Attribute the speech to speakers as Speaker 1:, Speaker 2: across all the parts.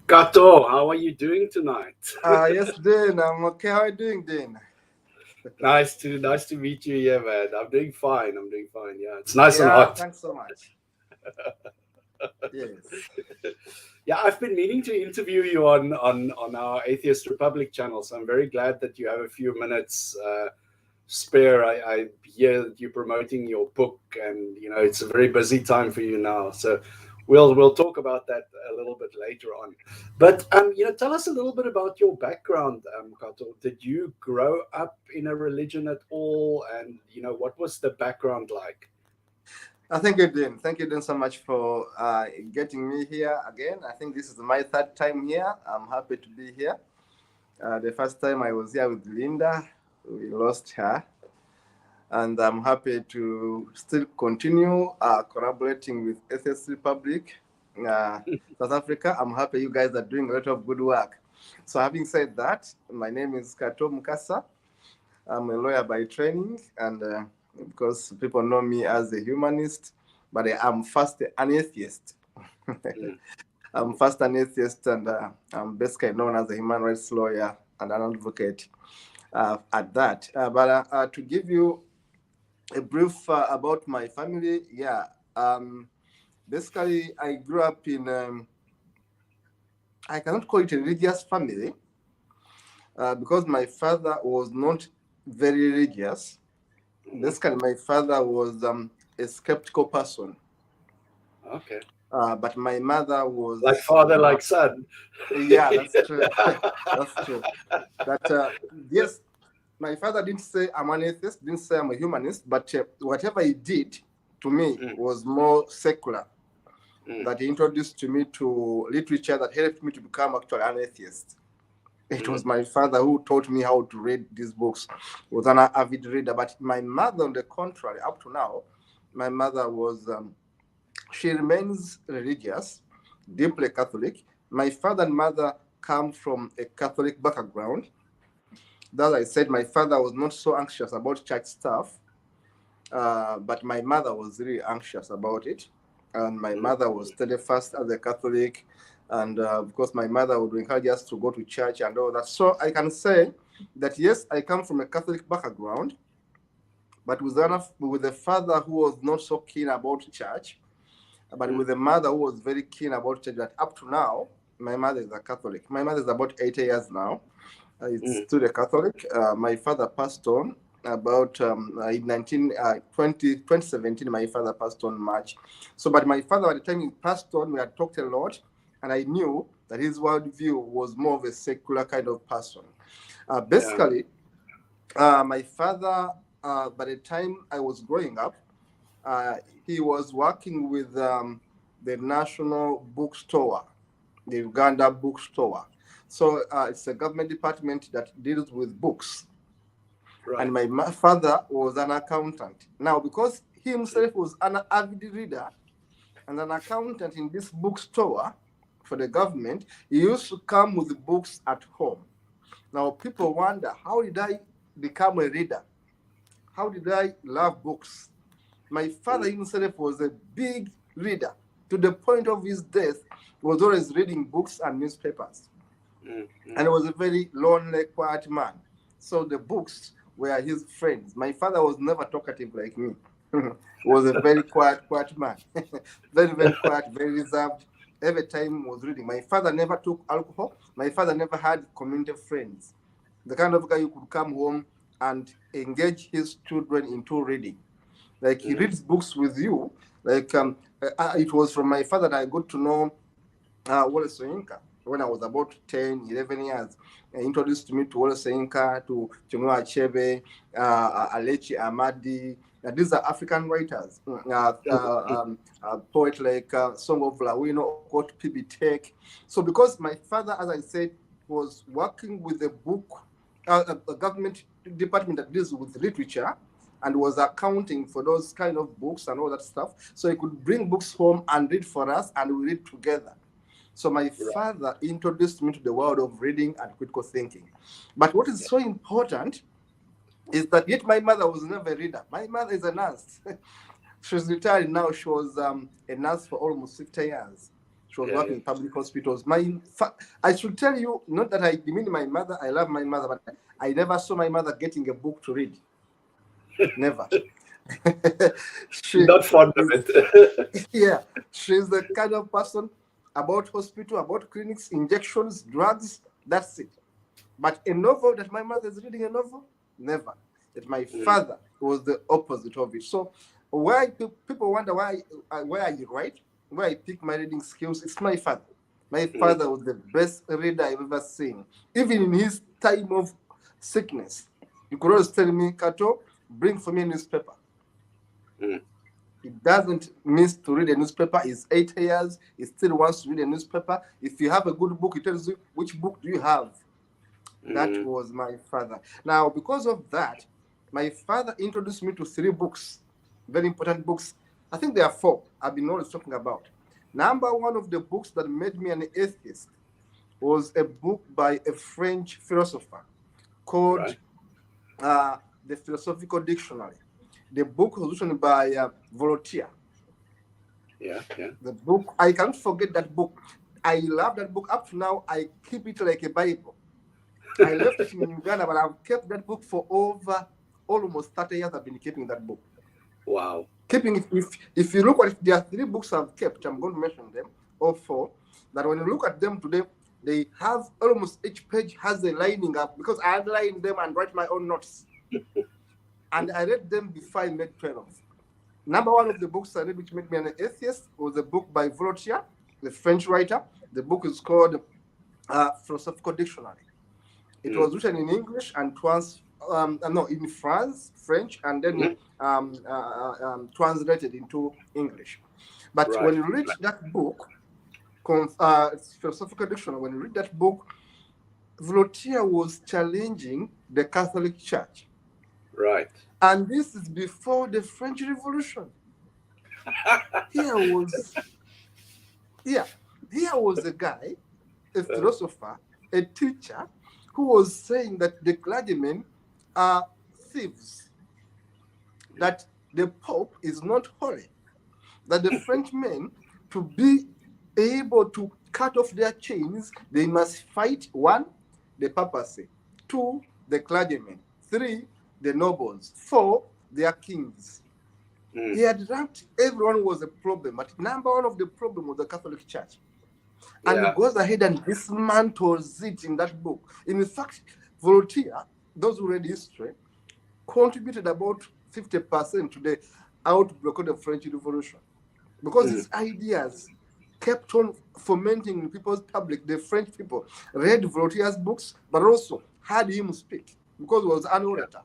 Speaker 1: Kato, how are you doing tonight?
Speaker 2: Yes, Dean. I'm okay. How are you doing, Dean?
Speaker 1: Nice to meet you here, man. I'm doing fine. I'm doing fine. Yeah, it's nice and
Speaker 2: Yeah,
Speaker 1: hot.
Speaker 2: thanks so much. Yes.
Speaker 1: Yeah, I've been meaning to interview you on our Atheist Republic channel, so I'm very glad that you have a few minutes spare. I hear that you're promoting your book, and it's a very busy time for you now. So we'll talk about that a little bit later on. But tell us a little bit about your background, Kato. Did you grow up in a religion at all, and what was the background like?
Speaker 2: Thank you, Dean. Thank you, Dean, so much for getting me here again. I think this is my third time here. I'm happy to be here. The first time I was here with Linda, we lost her. And I'm happy to still continue collaborating with Atheist Republic, South Africa. I'm happy you guys are doing a lot of good work. So having said that, my name is Kato Mukasa. I'm a lawyer by training, and because people know me as a humanist, but I'm first an atheist. I'm first an atheist, and I'm basically known as a human rights lawyer and an advocate at that. But to give you a brief about my family, yeah. Basically, I grew up in, I cannot call it a religious family, because my father was not very religious. Basically, my father was a skeptical person.
Speaker 1: Okay.
Speaker 2: But my mother
Speaker 1: Like
Speaker 2: was,
Speaker 1: father, like son.
Speaker 2: yeah, that's true. That's true. But yes, my father didn't say I'm an atheist, didn't say I'm a humanist, but whatever he did to me was more secular. That he introduced to me to literature that helped me to become actually an atheist. It was my father who taught me how to read these books. He was an avid reader. But my mother, on the contrary, up to now, my mother was, she remains religious, deeply Catholic. My father and mother come from a Catholic background. That I said, my father was not so anxious about church stuff, but my mother was really anxious about it. And my mother was steadfast as a Catholic. And of course, my mother would encourage us to go to church and all that. So I can say that, yes, I come from a Catholic background, but with a father who was not so keen about church, but with a mother who was very keen about church. That up to now, my mother is a Catholic. My mother is about 80 years now. It's still a Catholic. My father passed on about in 2017. My father passed on March. So, but my father, at the time he passed on, we had talked a lot, and I knew that his worldview was more of a secular kind of person. Basically, my father, by the time I was growing up, he was working with the National Bookstore, the Uganda Bookstore. So it's a government department that deals with books. Right. And my father was an accountant. Now, because he himself was an avid reader and an accountant in this bookstore for the government, he used to come with the books at home. Now, people wonder, how did I become a reader? How did I love books? My father himself was a big reader. To the point of his death, he was always reading books and newspapers. And he was a very lonely, quiet man. So the books were his friends. My father was never talkative like me. He was a very quiet man. Very, very quiet, very reserved. Every time he was reading. My father never took alcohol. My father never had community friends. The kind of guy who could come home and engage his children into reading. Like he reads books with you. Like it was from my father that I got to know Wole Soyinka when I was about 10, 11 years. He introduced me to Wole Soyinka, to Chinua Achebe, Alechi Amadi. These are African writers. Poet like Song of Lawino, got PB Tech. So because my father, as I said, was working with a government department that deals with literature, and was accounting for those kind of books and all that stuff. So he could bring books home and read for us, and we read together. So my father introduced me to the world of reading and critical thinking. But what is so important is that yet my mother was never a reader. My mother is a nurse. She's retired now. She was a nurse for almost 50 years. She was working in public hospitals. I should tell you, not that I demean my mother. I love my mother, but I never saw my mother getting a book to read. Never.
Speaker 1: Not fond of it.
Speaker 2: Yeah, she's the kind of person about hospital, about clinics, injections, drugs. That's it. But a novel that my mother is reading, a novel, never. That my father was the opposite of it. So why people wonder why I write, where I pick my reading skills, it's my father. My father was the best reader I've ever seen. Even in his time of sickness, he could always tell me, Kato, bring for me a newspaper. He doesn't miss to read a newspaper. He's 8 years. He still wants to read a newspaper. If you have a good book, he tells you, which book do you have? That was my father. Now, because of that, my father introduced me to 3 books, very important books. I think there are 4 I've been always talking about. Number one of the books that made me an atheist was a book by a French philosopher called The Philosophical Dictionary. The book was written by Voltaire.
Speaker 1: Yeah.
Speaker 2: The book, I can't forget that book. I love that book. Up to now, I keep it like a Bible. I left it in Uganda, but I've kept that book for over almost 30 years. I've been keeping that book.
Speaker 1: Wow.
Speaker 2: Keeping it, if you look at it, there are 3 books I've kept. I'm going to mention them, or 4. That when you look at them today, they have almost each page has a lining up because I underline them and write my own notes. And I read them before I made 12. Number one of the books I read which made me an atheist was a book by Voltaire, the French writer. The book is called Philosophical Dictionary. It was written in English and in French, and then translated into English. But when you read that book, Philosophical Dictionary, when you read that book, Voltaire was challenging the Catholic Church.
Speaker 1: Right.
Speaker 2: And this is before the French Revolution. Here was a guy, a philosopher, a teacher, who was saying that the clergymen are thieves, that the Pope is not holy, that the Frenchmen, to be able to cut off their chains, they must fight 1, the papacy, 2, the clergymen, 3, the nobles, 4, their kings. He had ranked everyone was a problem, but number one of the problem was the Catholic Church. And he goes ahead and dismantles it in that book. In fact, Voltaire, those who read history, contributed about 50% to the outbreak of the French Revolution. Because his ideas kept on fomenting in people's public. The French people read Voltaire's books, but also heard him speak, because he was an orator.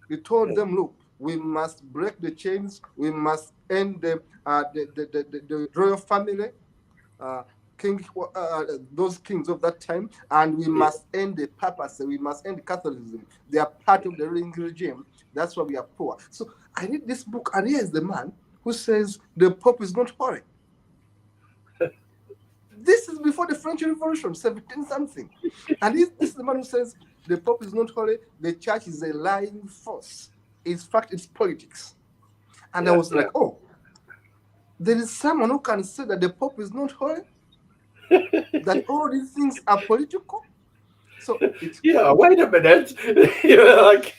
Speaker 2: He told them, look, we must break the chains, we must end the royal family, those kings of that time, and we must end the papacy, we must end Catholicism. They are part of the ruling regime. That's why we are poor. So I read this book, and here is the man who says the Pope is not holy. This is before the French Revolution, 17-something. And this is the man who says the Pope is not holy, the church is a lying force. In fact, it's politics. And I was like, oh, there is someone who can say that the Pope is not holy? That all these things are political? So it's
Speaker 1: wait a minute. You're like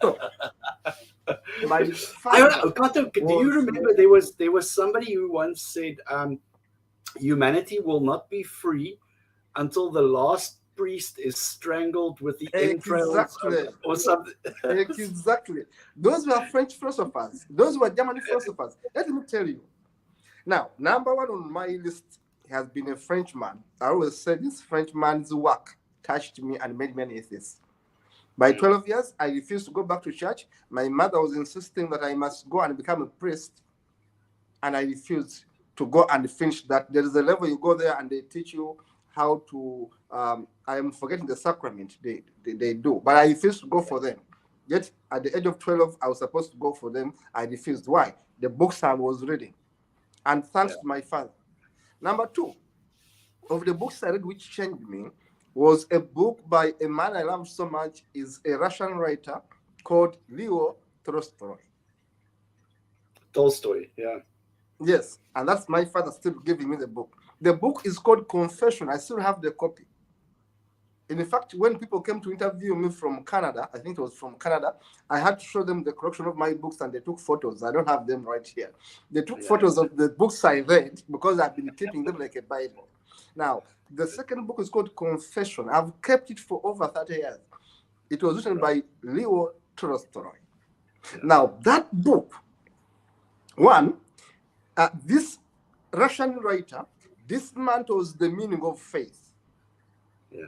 Speaker 2: so, my father
Speaker 1: Kato, do you remember there was somebody who once said humanity will not be free until the last priest is strangled with the entrails or something.
Speaker 2: Exactly. Those were French philosophers. Those were German philosophers. Let me tell you. Now, number one on my list has been a Frenchman. I always say this Frenchman's work touched me and made me an atheist. By 12 years, I refused to go back to church. My mother was insisting that I must go and become a priest. And I refused to go and finish that. There is a level you go there and they teach you how to, I am forgetting the sacrament they do, but I refused to go for them. Yet at the age of 12, I was supposed to go for them. I refused. Why? The books I was reading. And thanks to my father. Number 2 of the books I read which changed me was a book by a man I love so much, is a Russian writer called Leo Tolstoy.
Speaker 1: Tolstoy, yeah.
Speaker 2: Yes, and that's my father still giving me the book. The book is called Confession. I still have the copy. In fact, when people came to interview me from Canada, I think it was from Canada, I had to show them the collection of my books, and they took photos. I don't have them right here. They took photos of the books I read because I've been keeping them like a Bible. Now, the second book is called Confession. I've kept it for over 30 years. It was written by Leo Tolstoy. Yeah. Now, that book, one, this Russian writer dismantles the meaning of faith.
Speaker 1: Yeah.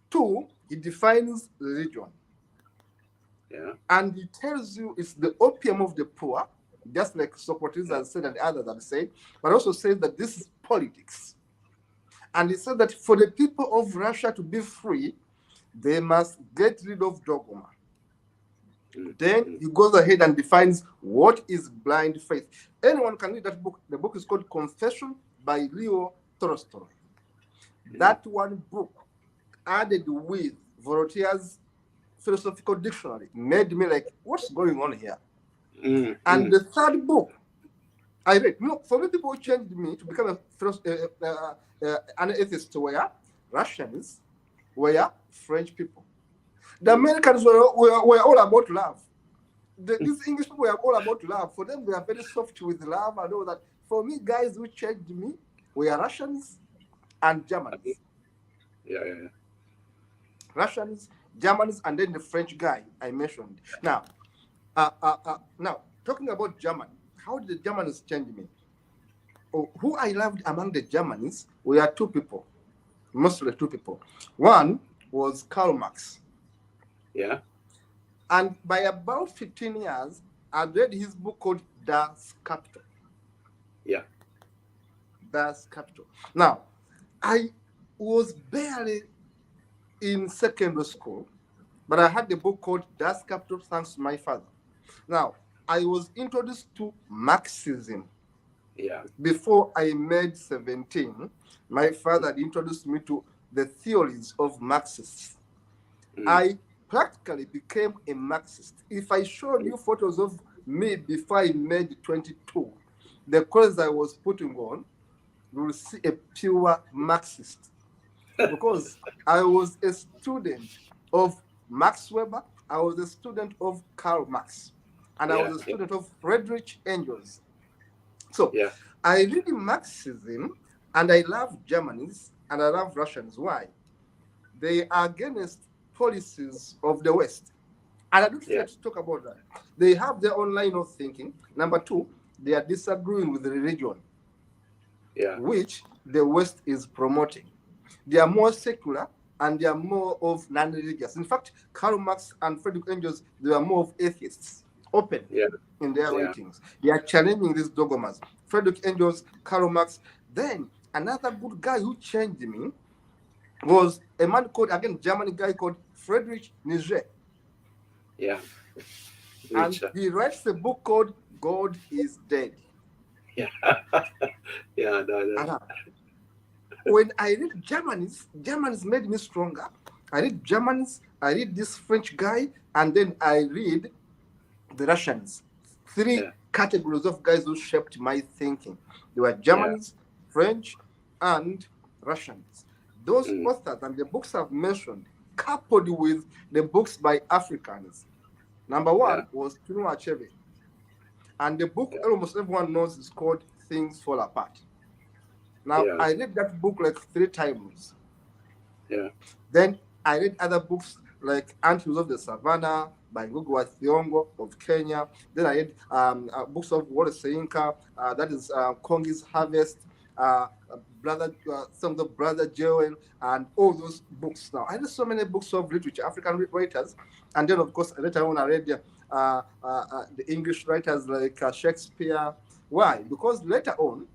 Speaker 2: Two, he defines religion.
Speaker 1: Yeah.
Speaker 2: And he tells you it's the opium of the poor, just like Socrates has said and others have said, but also says that this is politics. And he said that for the people of Russia to be free, they must get rid of dogma. Then he goes ahead and defines what is blind faith. Anyone can read that book. The book is called Confession by Leo Tolstoy. That one book, added with Voltaire's philosophical dictionary, made me like, what's going on here? And the third book I read, for me, people changed me to become an atheist were Russians, were French people. The Americans were all about love. These English people were all about love. For them, they are very soft with love and all that. For me, guys who changed me were Russians and Germans.
Speaker 1: Yeah.
Speaker 2: Russians, Germans, and then the French guy I mentioned. Now, talking about German, how did the Germans change me? Who I loved among the Germans were two people, mostly two people. One was Karl Marx.
Speaker 1: Yeah.
Speaker 2: And by about 15 years, I read his book called Das Kapital.
Speaker 1: Yeah.
Speaker 2: Das Kapital. Now, I was barely in secondary school, but I had the book called Das Kapital thanks to my father. Now, I was introduced to Marxism.
Speaker 1: Yeah.
Speaker 2: Before I made 17, my father had introduced me to the theories of Marxists. I practically became a Marxist. If I showed you photos of me before I made 22, the clothes I was putting on, you will see a pure Marxist. Because I was a student of Max Weber, I was a student of Karl Marx, and I was a student of Friedrich Engels. So I read Marxism, and I love Germans, and I love Russians. Why? They are against policies of the West. And I don't care to talk about that. They have their own line of thinking. Number two, they are disagreeing with the religion, which the West is promoting. They are more secular, and they are more of non-religious. In fact, Karl Marx and Friedrich Engels, they are more of atheists, open in their writings. They are challenging these dogmas. Friedrich Engels, Karl Marx. Then another good guy who changed me was a man called, again, German guy called Friedrich Nietzsche.
Speaker 1: Yeah.
Speaker 2: And he writes a book called God is Dead.
Speaker 1: Yeah. No.
Speaker 2: When I read Germans made me stronger. I read Germans, I read this French guy, and then I read the Russians. Three categories of guys who shaped my thinking. They were Germans, French, and Russians. Those authors and the books I've mentioned, coupled with the books by Africans. Number one was Chinua Achebe. And the book almost everyone knows is called Things Fall Apart. Now, I read that book like 3 times.
Speaker 1: Yeah.
Speaker 2: Then I read other books like Anti of the Savannah by Ngugi wa Thiong'o of Kenya. Then I read books of Wole Soyinka, that is Kongi's Harvest, some of the Brother Joel, and all those books. Now, I read so many books of literature, African writers. And then, of course, later on, I read the English writers like Shakespeare. Why? Because later on,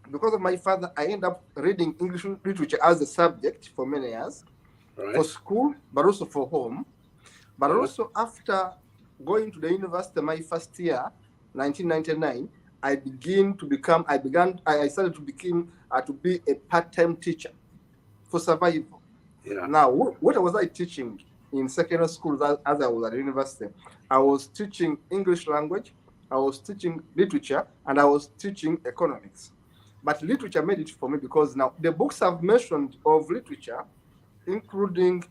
Speaker 2: because of my father, I ended up reading English literature as a subject for many years, for school, but also for home. But also after going to the university, my first year, 1999, I started to be a part-time teacher for survival. Yeah. Now, what was I teaching in secondary school as I was at university? I was teaching English language, I was teaching literature, and I was teaching economics. But literature made it for me because now the books I've mentioned of literature, including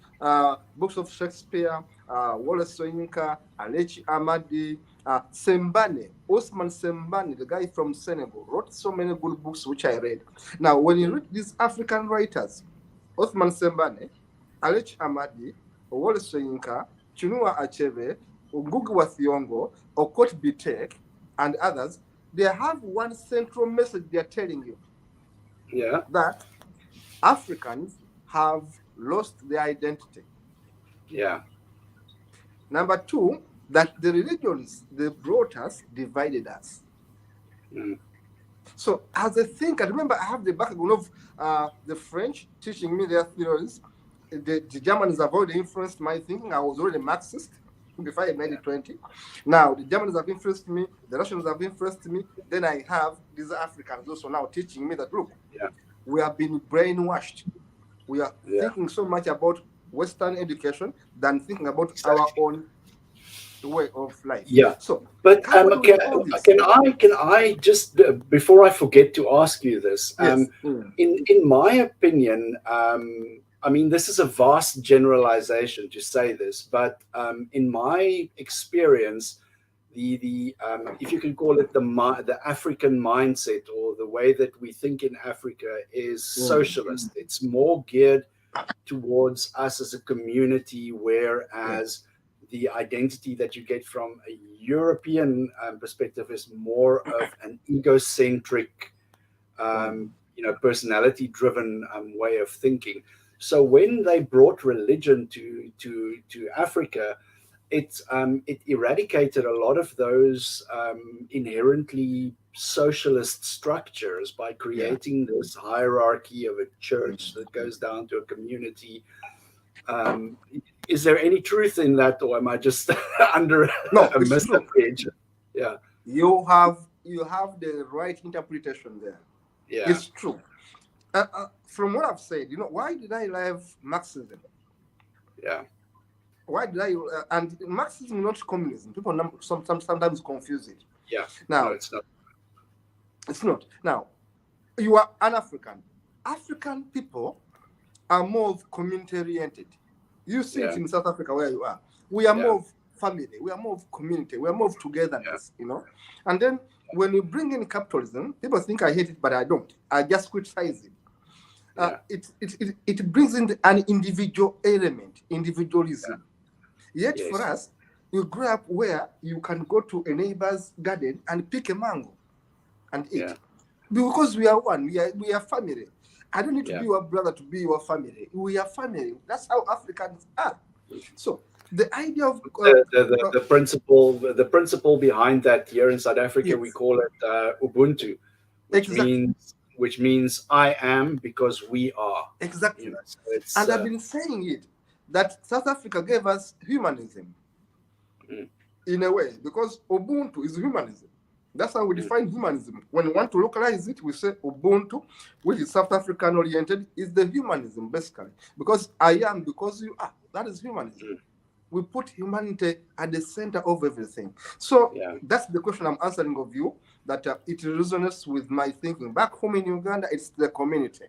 Speaker 2: books of Shakespeare, Wallace Soyinka, Alechi Amadi, Sembane, Osman Sembane, the guy from Senegal, wrote so many good books which I read. Now, when you read these African writers, Osman Sembane, Alechi Amadi, Wallace Soyinka, Chinua Achebe, Ngugi wa Thiong'o, Okot Bitek, and others, they have one central message they are telling you.
Speaker 1: Yeah.
Speaker 2: That Africans have lost their identity.
Speaker 1: Yeah.
Speaker 2: Number two, that the religions they brought us divided us.
Speaker 1: Mm.
Speaker 2: So as a thinker, remember I have the background of the French teaching me their theories. The Germans have already influenced my thinking. I was already Marxist before I made it 20. Now the Germans have influenced me, the Russians have influenced me. Then I have these Africans also now teaching me that, look, we have been brainwashed. We are thinking so much about Western education than thinking about our own way of life.
Speaker 1: Yeah.
Speaker 2: So,
Speaker 1: but can I just before I forget to ask you this?
Speaker 2: Yes.
Speaker 1: In my opinion, I mean, this is a vast generalization to say this, but in my experience, the if you can call it the African mindset or the way that we think in Africa is socialist. It's more geared towards us as a community, whereas the identity that you get from a European perspective is more of an egocentric, personality-driven way of thinking. So when they brought religion to Africa, it eradicated a lot of those inherently socialist structures by creating this hierarchy of a church that goes down to a community. Is there any truth in that, or am I just under a misinterpretation? Yeah,
Speaker 2: you have the right interpretation there.
Speaker 1: Yeah,
Speaker 2: it's true. From what I've said, why did I love Marxism?
Speaker 1: Yeah.
Speaker 2: Why did I? And Marxism, not communism. People sometimes confuse it.
Speaker 1: Yeah.
Speaker 2: Now,
Speaker 1: no, it's not.
Speaker 2: It's not. Now, you are an African. African people are more of community-oriented. You see it in South Africa where you are. We are more of family. We are more of community. We are more of togetherness, And then when you bring in capitalism, people think I hate it, but I don't. I just criticize it. It brings in an individual element, individualism. Yet for us, you grow up where you can go to a neighbor's garden and pick a mango and eat. Because we are one, we are family. I don't need to be your brother to be your family. We are family. That's how Africans are. So the idea of
Speaker 1: the principle behind that here in South Africa, we call it Ubuntu, which means I am because we are.
Speaker 2: Exactly. And I've been saying it, that South Africa gave us humanism in a way, because Ubuntu is humanism. That's how we define humanism. When we want to localize it, we say Ubuntu, which is South African oriented, is the humanism basically. Because I am because you are. That is humanism. We put humanity at the center of everything. So that's the question I'm answering of you, that it resonates with my thinking. Back home in Uganda, it's the community.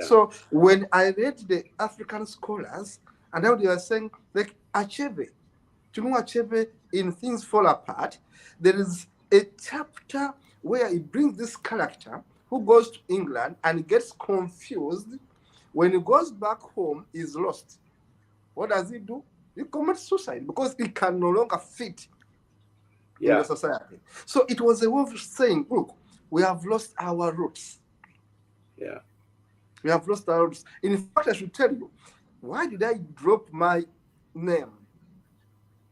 Speaker 2: So when I read the African scholars, and now they are saying, like Achebe, Chinua Achebe in Things Fall Apart, there is a chapter where he brings this character who goes to England and gets confused. When he goes back home, he's lost. What does he do? He commits suicide because he can no longer fit in the society. So it was a way of saying, look, we have lost our roots. We have lost our roots. In fact, I should tell you, why did I drop my name?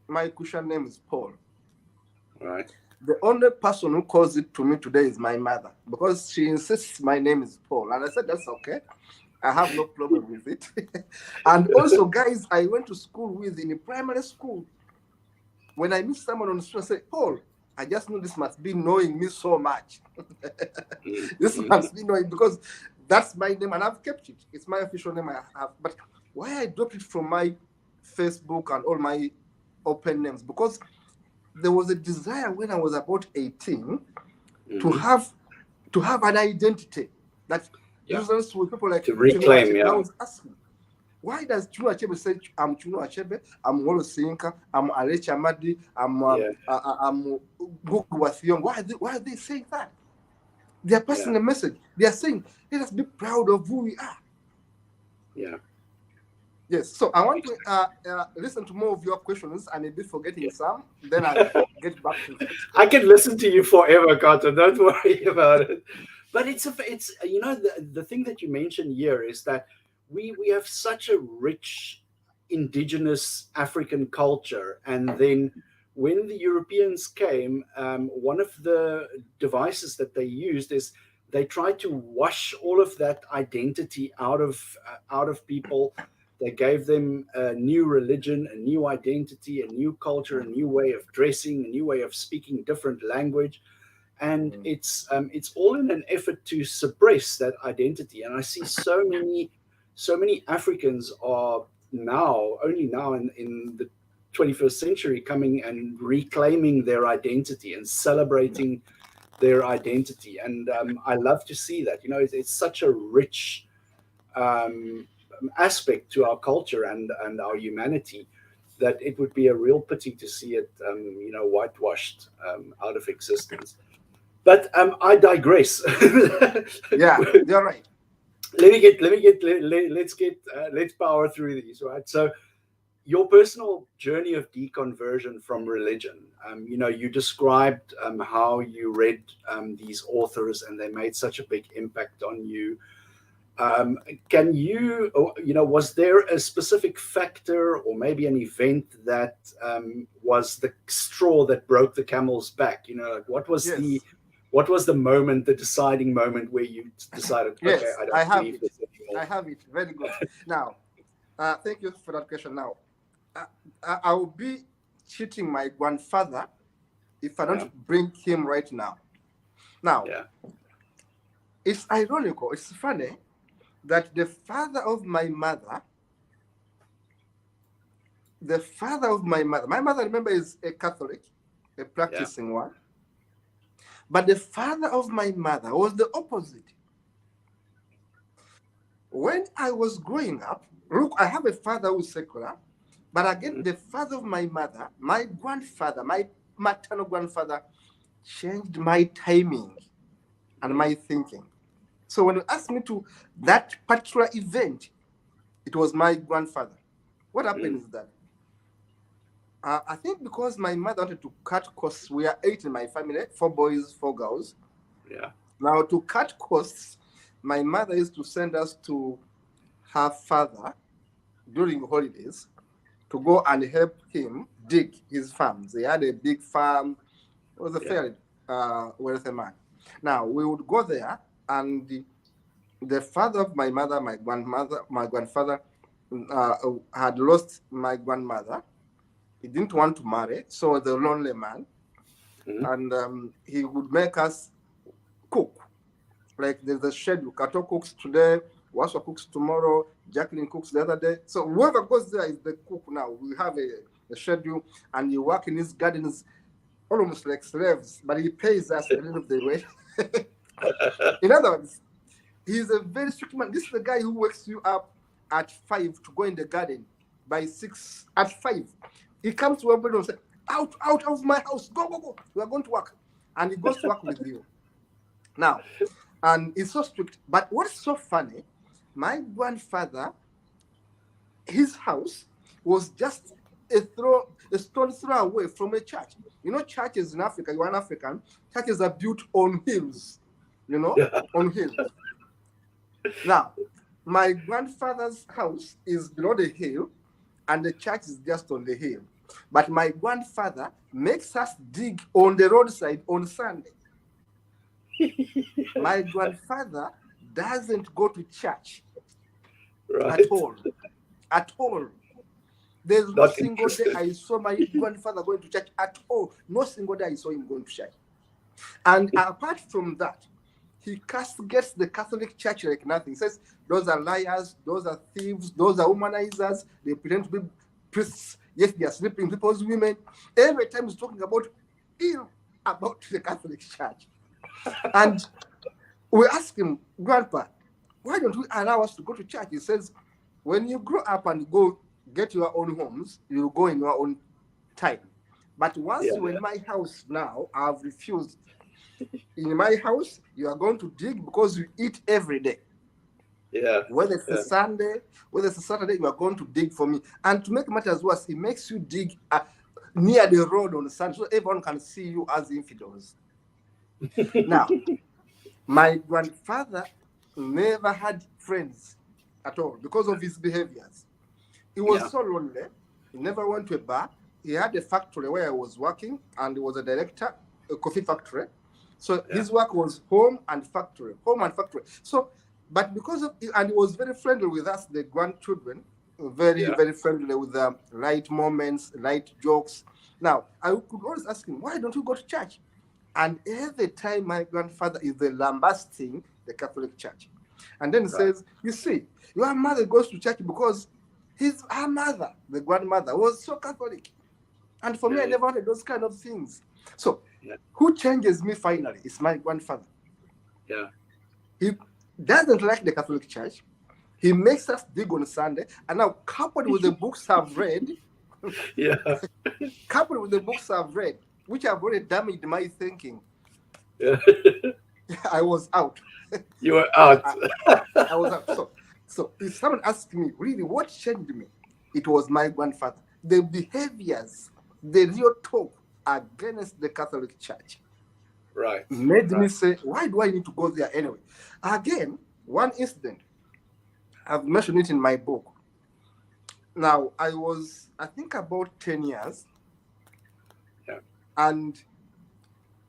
Speaker 2: My Christian name is Paul.
Speaker 1: Right.
Speaker 2: The only person who calls it to me today is my mother, because she insists my name is Paul. And I said, that's okay. I have no problem with it. And also, guys, I went to school with in primary school. When I meet someone on the street, I say, Paul, I just know this must be knowing me so much. This must be knowing, because that's my name and I've kept it. It's my official name I have. But why I dropped it from my Facebook and all my open names? Because there was a desire when I was about 18 to have an identity that uses with people like
Speaker 1: to reclaim.
Speaker 2: I was asking, why does Chinua Achebe say I'm Chinua Achebe, I'm Wolo Sinka, I'm Alechi Amadi, I'm Gugu Wathiong? Why are they saying that? They are passing a message. They are saying, let us be proud of who we are.
Speaker 1: Yeah.
Speaker 2: Yes. So I want to listen to more of your questions. I may be forgetting some. Then I'll get back to it.
Speaker 1: I can listen to you forever, Kato. Don't worry about it. But it's you know, the thing that you mentioned here is that we have such a rich indigenous African culture, and then when the Europeans came, one of the devices that they used is they tried to wash all of that identity out of people. They gave them a new religion, a new identity, a new culture, a new way of dressing, a new way of speaking different language, and it's all in an effort to suppress that identity. And I see so many Africans are only now in the 21st century coming and reclaiming their identity and celebrating their identity. And I love to see that. You know, it's such a rich aspect to our culture and our humanity that it would be a real pity to see it, you know, whitewashed out of existence. But I digress.
Speaker 2: Yeah, you're right.
Speaker 1: Let's power through these, right? So your personal journey of deconversion from religion, you know, you described how you read these authors and they made such a big impact on you. Can you, you know, was there a specific factor or maybe an event that was the straw that broke the camel's back? You know, like what was the moment, the deciding moment where you decided, okay, I don't believe this anymore?
Speaker 2: I have it. Very good. Now, thank you for that question. Now, I will be cheating my grandfather if I don't bring him right now. Now, it's ironical, it's funny that the father of my mother, my mother, remember, is a Catholic, a practicing one. But the father of my mother was the opposite. When I was growing up, look, I have a father who's secular, but again, the father of my mother, my grandfather, my maternal grandfather, changed my timing and my thinking. So when you ask me to that particular event, it was my grandfather. What happened is that I think because my mother wanted to cut costs, we are 8 in my family, 4 boys, 4 girls.
Speaker 1: Yeah.
Speaker 2: Now to cut costs, my mother used to send us to her father during holidays to go and help him dig his farms. He had a big farm. He was a fairly wealthy man. Now we would go there, and the father of my mother, my grandfather had lost my grandmother. He didn't want to marry, so the lonely man, and he would make us cook. Like there's a schedule. Kato cooks today, Waswa cooks tomorrow, Jacqueline cooks the other day. So whoever goes there is the cook now. We have a schedule, and you work in his gardens almost like slaves, but he pays us a little of the way. In other words, he's a very strict man. This is the guy who wakes you up at 5 to go in the garden. By 6, at 5, he comes to everybody and says, out of my house, go. We are going to work. And he goes to work with you. Now, and it's so strict. But what's so funny, my grandfather, his house was just a stone throw away from a church. You know, churches in Africa, you're an African, churches are built on hills, you know, on hills. Now, my grandfather's house is below the hill, and the church is just on the hill. But my grandfather makes us dig on the roadside on Sunday. My grandfather doesn't go to church at all. At all. There's no single day I saw my grandfather going to church at all. No single day I saw him going to church. And apart from that, he castigates the Catholic Church like nothing. He says, those are liars, those are thieves, those are humanizers, they pretend to be priests. Yes, they are sleeping people's women. Every time he's talking about ill about the Catholic Church. And we ask him, Grandpa, why don't we allow us to go to church? He says, when you grow up and go get your own homes, you go in your own time. But once you're in my house now, I've refused. In my house, you are going to dig because you eat every day.
Speaker 1: Yeah.
Speaker 2: Whether it's a Sunday, whether it's a Saturday, you are going to dig for me. And to make matters worse, it makes you dig near the road on the Sunday so everyone can see you as infidels. Now, my grandfather never had friends at all because of his behaviors. He was so lonely. He never went to a bar. He had a factory where I was working, and he was a director, a coffee factory. So his work was home and factory. So, but because of, and he was very friendly with us, the grandchildren, very friendly with light moments, light jokes. Now, I could always ask him, why don't you go to church? And every time my grandfather is lambasting the Catholic Church. And then he says, you see, your mother goes to church because her mother, the grandmother, was so Catholic. And for me, I never wanted those kind of things. So who changes me finally is my grandfather.
Speaker 1: Yeah.
Speaker 2: He doesn't like the Catholic Church. He makes us dig on Sunday. And now, coupled with the books I've read, which have already damaged my thinking, I was out.
Speaker 1: You were out.
Speaker 2: I was out. So if someone asked me, really, what changed me? It was my grandfather. The behaviors, the real talk against the Catholic Church made me say, why do I need to go there anyway? Again, one incident, I've mentioned it in my book. Now, I was, I think, about 10 years. And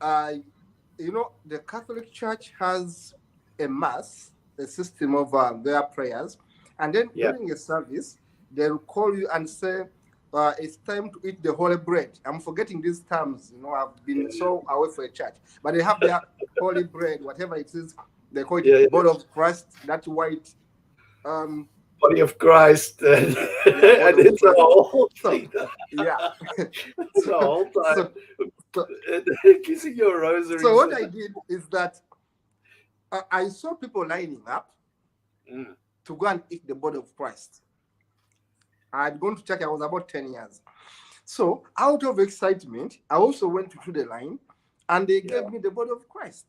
Speaker 2: the Catholic Church has a mass, a system of their prayers. And then during a service, they'll call you and say, it's time to eat the holy bread. I'm forgetting these terms, I've been so away from a church. But they have their holy bread, whatever it is, they call it the body of Christ, that white.
Speaker 1: Body of Christ. And it's a whole thing. It's a whole time. Kissing your rosary.
Speaker 2: So what I did is that I saw people lining up to go and eat the body of Christ. I had gone to church, I was about 10 years. So out of excitement, I also went to the line and they gave me the body of Christ.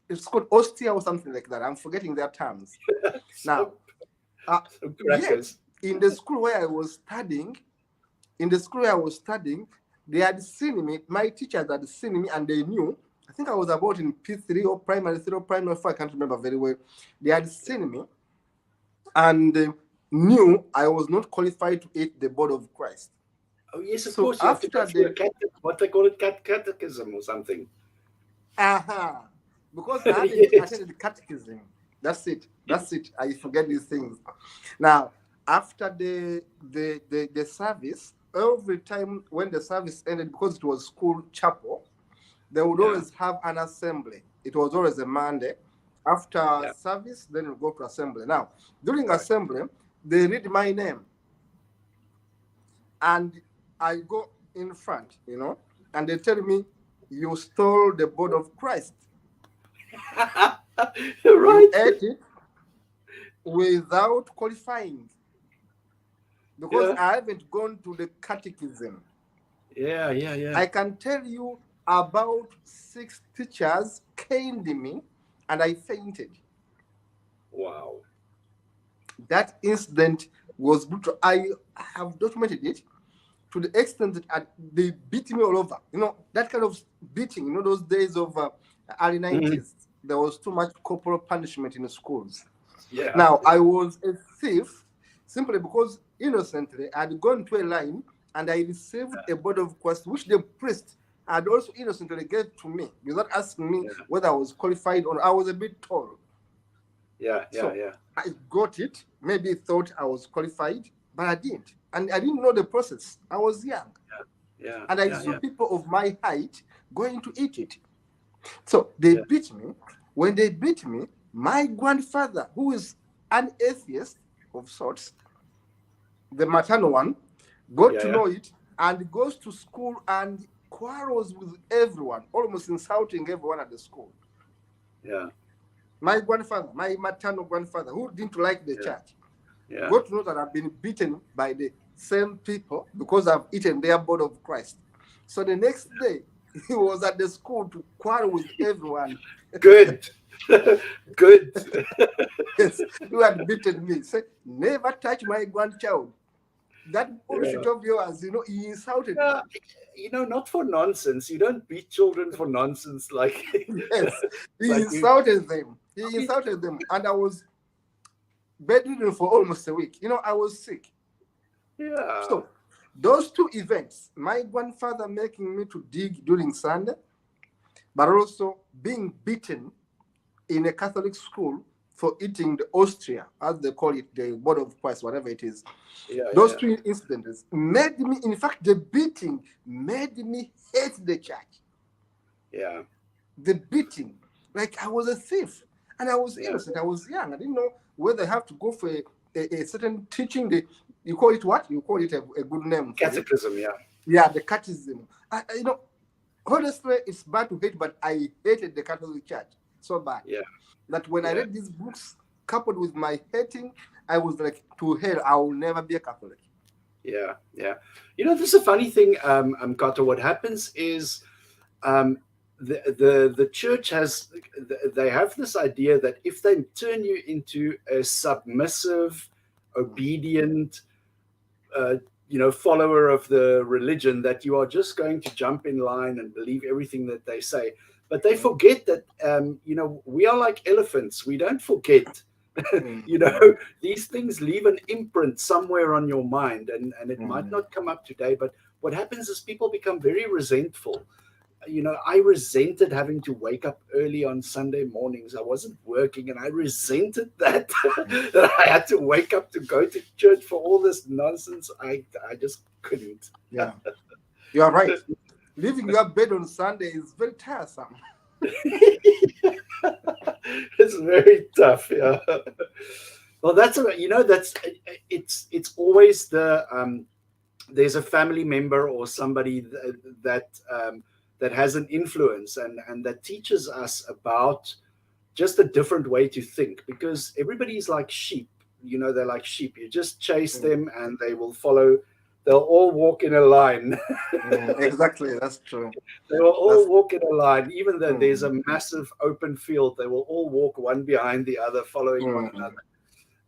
Speaker 2: It's called ostia or something like that. I'm forgetting their terms. Now, in the school where I was studying, they had seen me, my teachers had seen me and they knew, I think I was about in P3 or primary 3 or primary 4, I can't remember very well. They had seen me and knew I was not qualified to eat the body of Christ.
Speaker 1: Oh, yes, of course. After what they call it, catechism or something.
Speaker 2: Because I hadn't attended the catechism. That's it. I forget these things. Now, after the service, every time when the service ended, because it was school chapel, they would always have an assembly. It was always a Monday. After service, then we go to assembly. Now, during assembly, they read my name. And I go in front, and they tell me, you stole the body of Christ. You ate it without qualifying. Because I haven't gone to the catechism. I can tell you about 6 teachers caned me and I fainted.
Speaker 1: Wow.
Speaker 2: That incident was brutal. I have documented it to the extent that they beat me all over. That kind of beating, those days of early 90s, there was too much corporal punishment in the schools. Now, I was a thief simply because innocently I had gone to a line and I received a body of Christ, which the priest had also innocently gave to me without asking me whether I was qualified or I was a bit tall. I got it. Maybe thought I was qualified, but I didn't. And I didn't know the process. I was young. And I saw people of my height going to eat it. So they beat me. When they beat me, my grandfather, who is an atheist of sorts, the maternal one, got to know it, and goes to school and quarrels with everyone, almost insulting everyone at the school.
Speaker 1: Yeah.
Speaker 2: My grandfather, my maternal grandfather, who didn't like the church, got to know that I've been beaten by the same people because I've eaten their body of Christ. So the next day, he was at the school to quarrel with everyone.
Speaker 1: Good. Good.
Speaker 2: Yes, who had beaten me. Say, never touch my grandchild. That bullshit of yours, he insulted me.
Speaker 1: Not for nonsense. You don't beat children for nonsense. Like,
Speaker 2: yes, he insulted them. He insulted them, and I was bedridden for almost a week. I was sick.
Speaker 1: Yeah.
Speaker 2: So those two events, my grandfather making me to dig during Sunday, but also being beaten in a Catholic school for eating the ostria, as they call it, the body of Christ, whatever it is. Those two incidents made me, in fact, the beating made me hate the church.
Speaker 1: Yeah.
Speaker 2: The beating, like I was a thief, and I was innocent. I was young. I didn't know whether I have to go for a certain teaching. You call it what? You call it a good name.
Speaker 1: Catechism,
Speaker 2: Yeah, the catechism. Honestly, it's bad to hate, but I hated the Catholic Church so bad.
Speaker 1: Yeah.
Speaker 2: That when I read these books, coupled with my hating, I was like, to hell, I will never be a Catholic.
Speaker 1: Yeah, yeah. This is a funny thing, Kato. What happens is the church they have this idea that if they turn you into a submissive, obedient, follower of the religion, that you are just going to jump in line and believe everything that they say. But they forget that, we are like elephants. We don't forget. These things leave an imprint somewhere on your mind, and it might not come up today. But what happens is people become very resentful. I resented having to wake up early on Sunday mornings. I wasn't working, and I resented that that I had to wake up to go to church for all this nonsense. I just couldn't.
Speaker 2: Yeah, you are right. Leaving your bed on Sunday is very tiresome.
Speaker 1: It's very tough. Yeah. Well, that's it's always there's a family member or somebody that has an influence and that teaches us about just a different way to think, because everybody's like sheep. They're like sheep. You just chase them and they will follow. They'll all walk in a line.
Speaker 2: Exactly, that's true.
Speaker 1: They will all walk in a line, even though there's a massive open field. They will all walk one behind the other, following one another.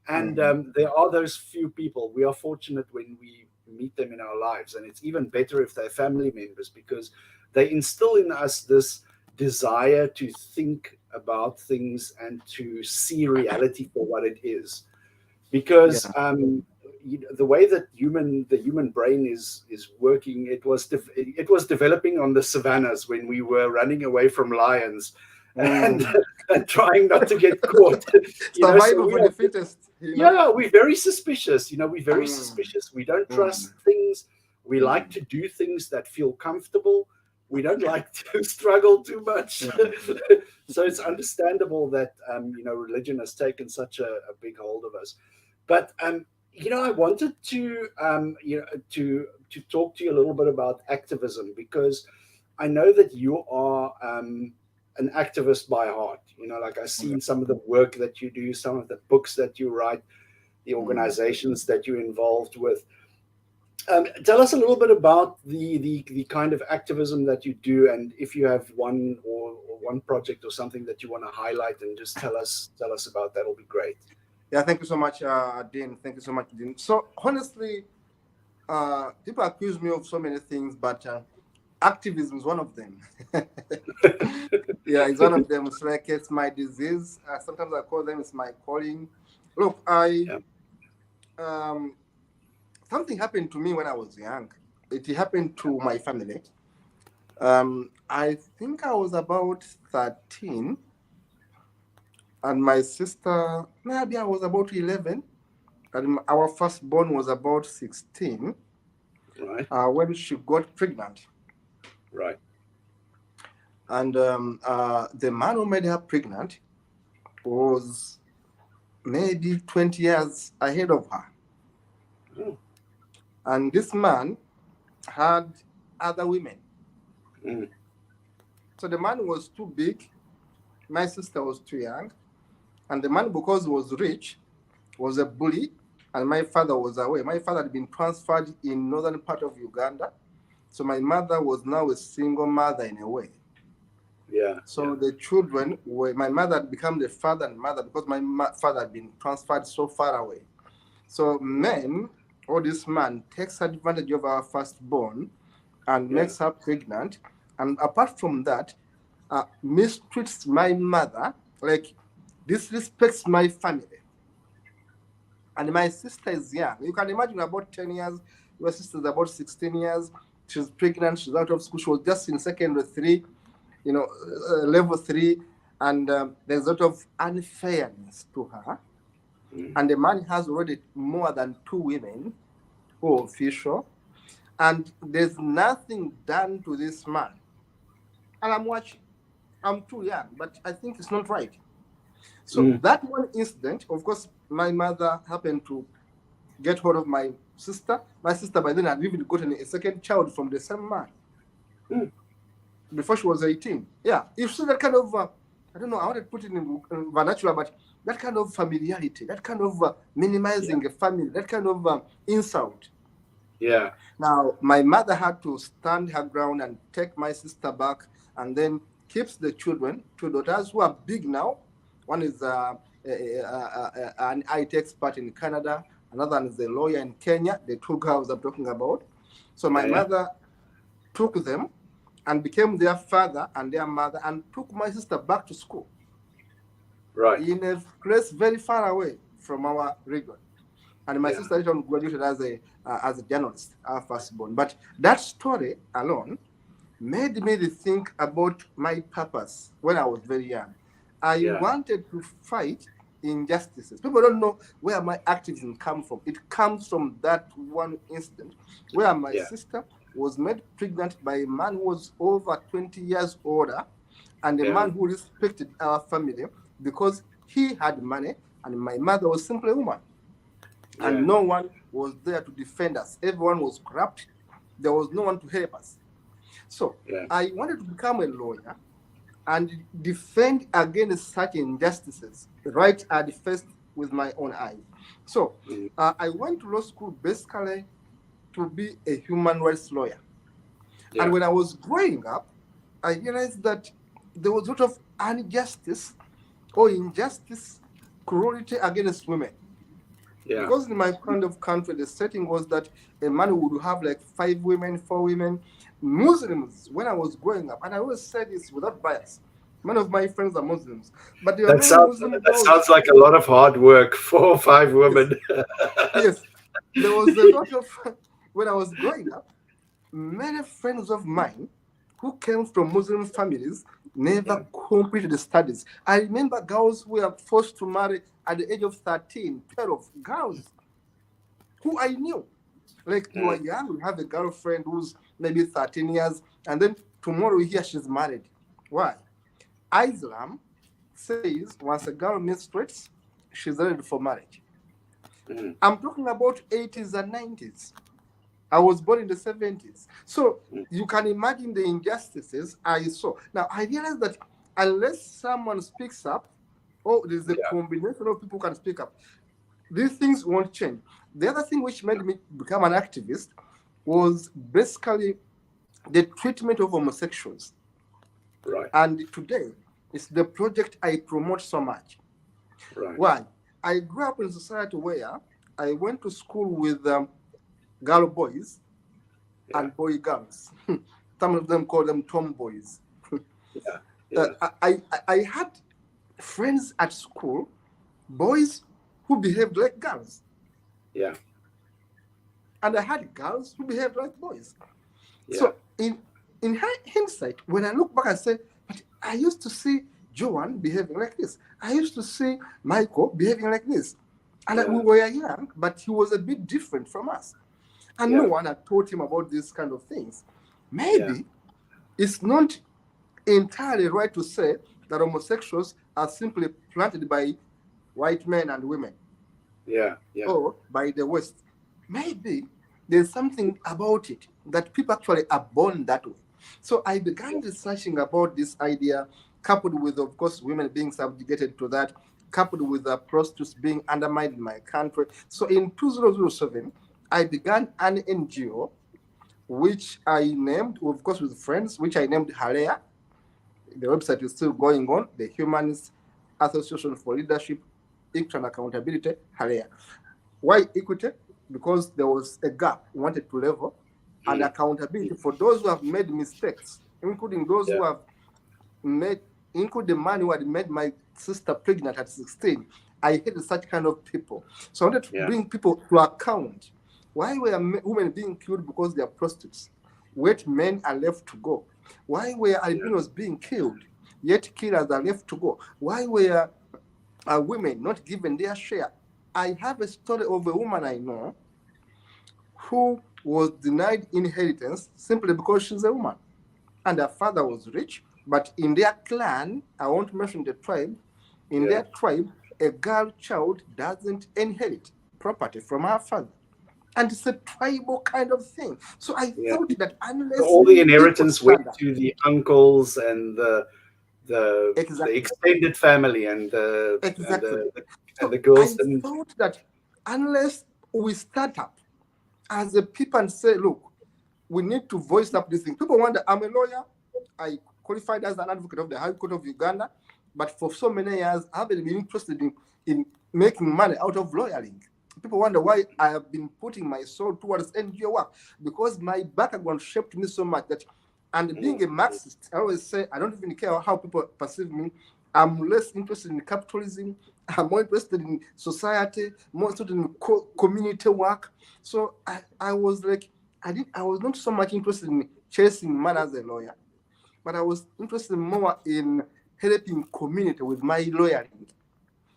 Speaker 1: And there are those few people. We are fortunate when we meet them in our lives, and it's even better if they're family members, because they instill in us this desire to think about things and to see reality for what it is. Because the way that the human brain is working, it was developing on the savannas when we were running away from lions and trying not to get caught.
Speaker 2: Survival for the fittest.
Speaker 1: Yeah, we're very suspicious. We're very suspicious. We don't trust things. We like to do things that feel comfortable. We don't like to struggle too much. So it's understandable that religion has taken such a big hold of us. But I wanted to to talk to you a little bit about activism, because I know that you are an activist by heart. Like I've seen some of the work that you do, some of the books that you write, the organizations that you're involved with. Tell us a little bit about the kind of activism that you do, and if you have one project or something that you want to highlight and just tell us about, that'll be great.
Speaker 2: Yeah, thank you so much, Dean. Thank you so much, Dean. So honestly, people accuse me of so many things, but activism is one of them. Yeah, it's one of them. It's like it's my disease. Sometimes I call them it's my calling. Look, something happened to me when I was young. It happened to my family. I think I was about 13. And my sister, maybe I was about 11. And our firstborn was about 16.
Speaker 1: Right.
Speaker 2: When she got pregnant.
Speaker 1: Right.
Speaker 2: And the man who made her pregnant was maybe 20 years ahead of her. And this man had other women. So the man was too big, my sister was too young, and the man, because he was rich, was a bully, and my father was away. My father had been transferred in northern part of Uganda, so my mother was now a single mother in a way. So the children were, my mother had become the father and mother because my father had been transferred so far away. So men, or this man, takes advantage of our firstborn and makes her pregnant. And apart from that, mistreats my mother, like disrespects my family. And my sister is young. You can imagine, about 10 years, your sister is about 16 years. She's pregnant, she's out of school. She was just in secondary 3, level 3. And there's a lot of unfairness to her. And the man has already more than 2 women who are official. And there's nothing done to this man. And I'm watching. I'm too young, but I think it's not right. So that one incident, of course, my mother happened to get hold of my sister. My sister by then had even gotten a second child from the same man before she was 18. Yeah, you see that kind of, I don't know, I want to put it in vernacular, but that kind of familiarity, that kind of minimizing a family, that kind of insult.
Speaker 1: Yeah.
Speaker 2: Now, my mother had to stand her ground and take my sister back, and then keeps the children, 2 daughters who are big now. One is an IT expert in Canada. Another one is a lawyer in Kenya. The 2 girls I'm talking about. So my mother took them and became their father and their mother, and took my sister back to school.
Speaker 1: Right.
Speaker 2: In a place very far away from our region. And my sister later on graduated as a journalist, our firstborn. But that story alone made me think about my purpose when I was very young. I wanted to fight injustices. People don't know where my activism comes from. It comes from that one incident where my sister was made pregnant by a man who was over 20 years older, and a man who respected our family because he had money, and my mother was simply a woman. And no one was there to defend us. Everyone was corrupt. There was no one to help us. So I wanted to become a lawyer and defend against such injustices, right at the first with my own eyes. So I went to law school basically to be a human rights lawyer. And when I was growing up, I realized that there was a lot of injustice or injustice, cruelty against women. Because in my kind of country, the setting was that a man would have like 5 women, 4 women. Muslims, when I was growing up, and I always say this without bias, many of my friends are Muslims, but there are many Muslim girls.
Speaker 1: That sounds like a lot of hard work, 4 or 5 women.
Speaker 2: Yes, there was a lot of, when I was growing up, many friends of mine who came from Muslim families never completed the studies. I remember girls who were forced to marry at the age of 13, 12, girls who I knew. Like, you are young, you have a girlfriend who's maybe 13 years, and then tomorrow you hear she's married. Why? Islam says once a girl menstruates, she's ready for marriage. I'm talking about 80s and 90s. I was born in the 70s. So you can imagine the injustices I saw. Now, I realized that unless someone speaks up, or there's a combination of people who can speak up, these things won't change. The other thing which made me become an activist was basically the treatment of homosexuals.
Speaker 1: Right.
Speaker 2: And today, it's the project I promote so much.
Speaker 1: Right.
Speaker 2: Why? I grew up in a society where I went to school with girl boys and boy girls. Some of them call them tomboys. I had friends at school, boys who behaved like girls.
Speaker 1: Yeah.
Speaker 2: And I had girls who behaved like boys. So in hindsight, when I look back, I say, but I used to see Joan behaving like this. I used to see Michael behaving like this. And we were young, but he was a bit different from us. And no one had taught him about these kind of things. Maybe it's not entirely right to say that homosexuals are simply planted by white men and women. Or by the West. Maybe there's something about it that people actually are born that way. So I began researching about this idea, coupled with, of course, women being subjugated to that, coupled with the prostitutes being undermined in my country. So in 2007, I began an NGO, which I named, of course, with friends, which I named Halea. The website is still going on, the Humanist Association for Leadership, Equity and Accountability, Halea. Why equity? Because there was a gap we wanted to level, and accountability for those who have made mistakes, including those who have made, including the man who had made my sister pregnant at 16. I hated such kind of people. So I wanted to bring people to account. Why were women being killed because they are prostitutes? Yet men are left to go. Why were albinos being killed? Yet killers are left to go. Why were women not given their share? I have a story of a woman I know who was denied inheritance simply because she's a woman. And her father was rich, but in their clan, I won't mention the tribe, in their tribe, a girl child doesn't inherit property from her father. And it's a tribal kind of thing. So I thought that unless
Speaker 1: all the inheritance went to the uncles and the extended family and the and the girls.
Speaker 2: I thought that unless we start up as a people and say, look, we need to voice up this thing. People wonder, I'm a lawyer. I qualified as an advocate of the High Court of Uganda, but for so many years, I haven't been interested in making money out of lawyering. People wonder why I have been putting my soul towards NGO work, because my background shaped me so much that, and being a Marxist, I always say, I don't even care how people perceive me. I'm less interested in capitalism. I'm more interested in society, more interested in community work. So I was like, I was not so much interested in chasing money as a lawyer, but I was interested more in helping community with my lawyering.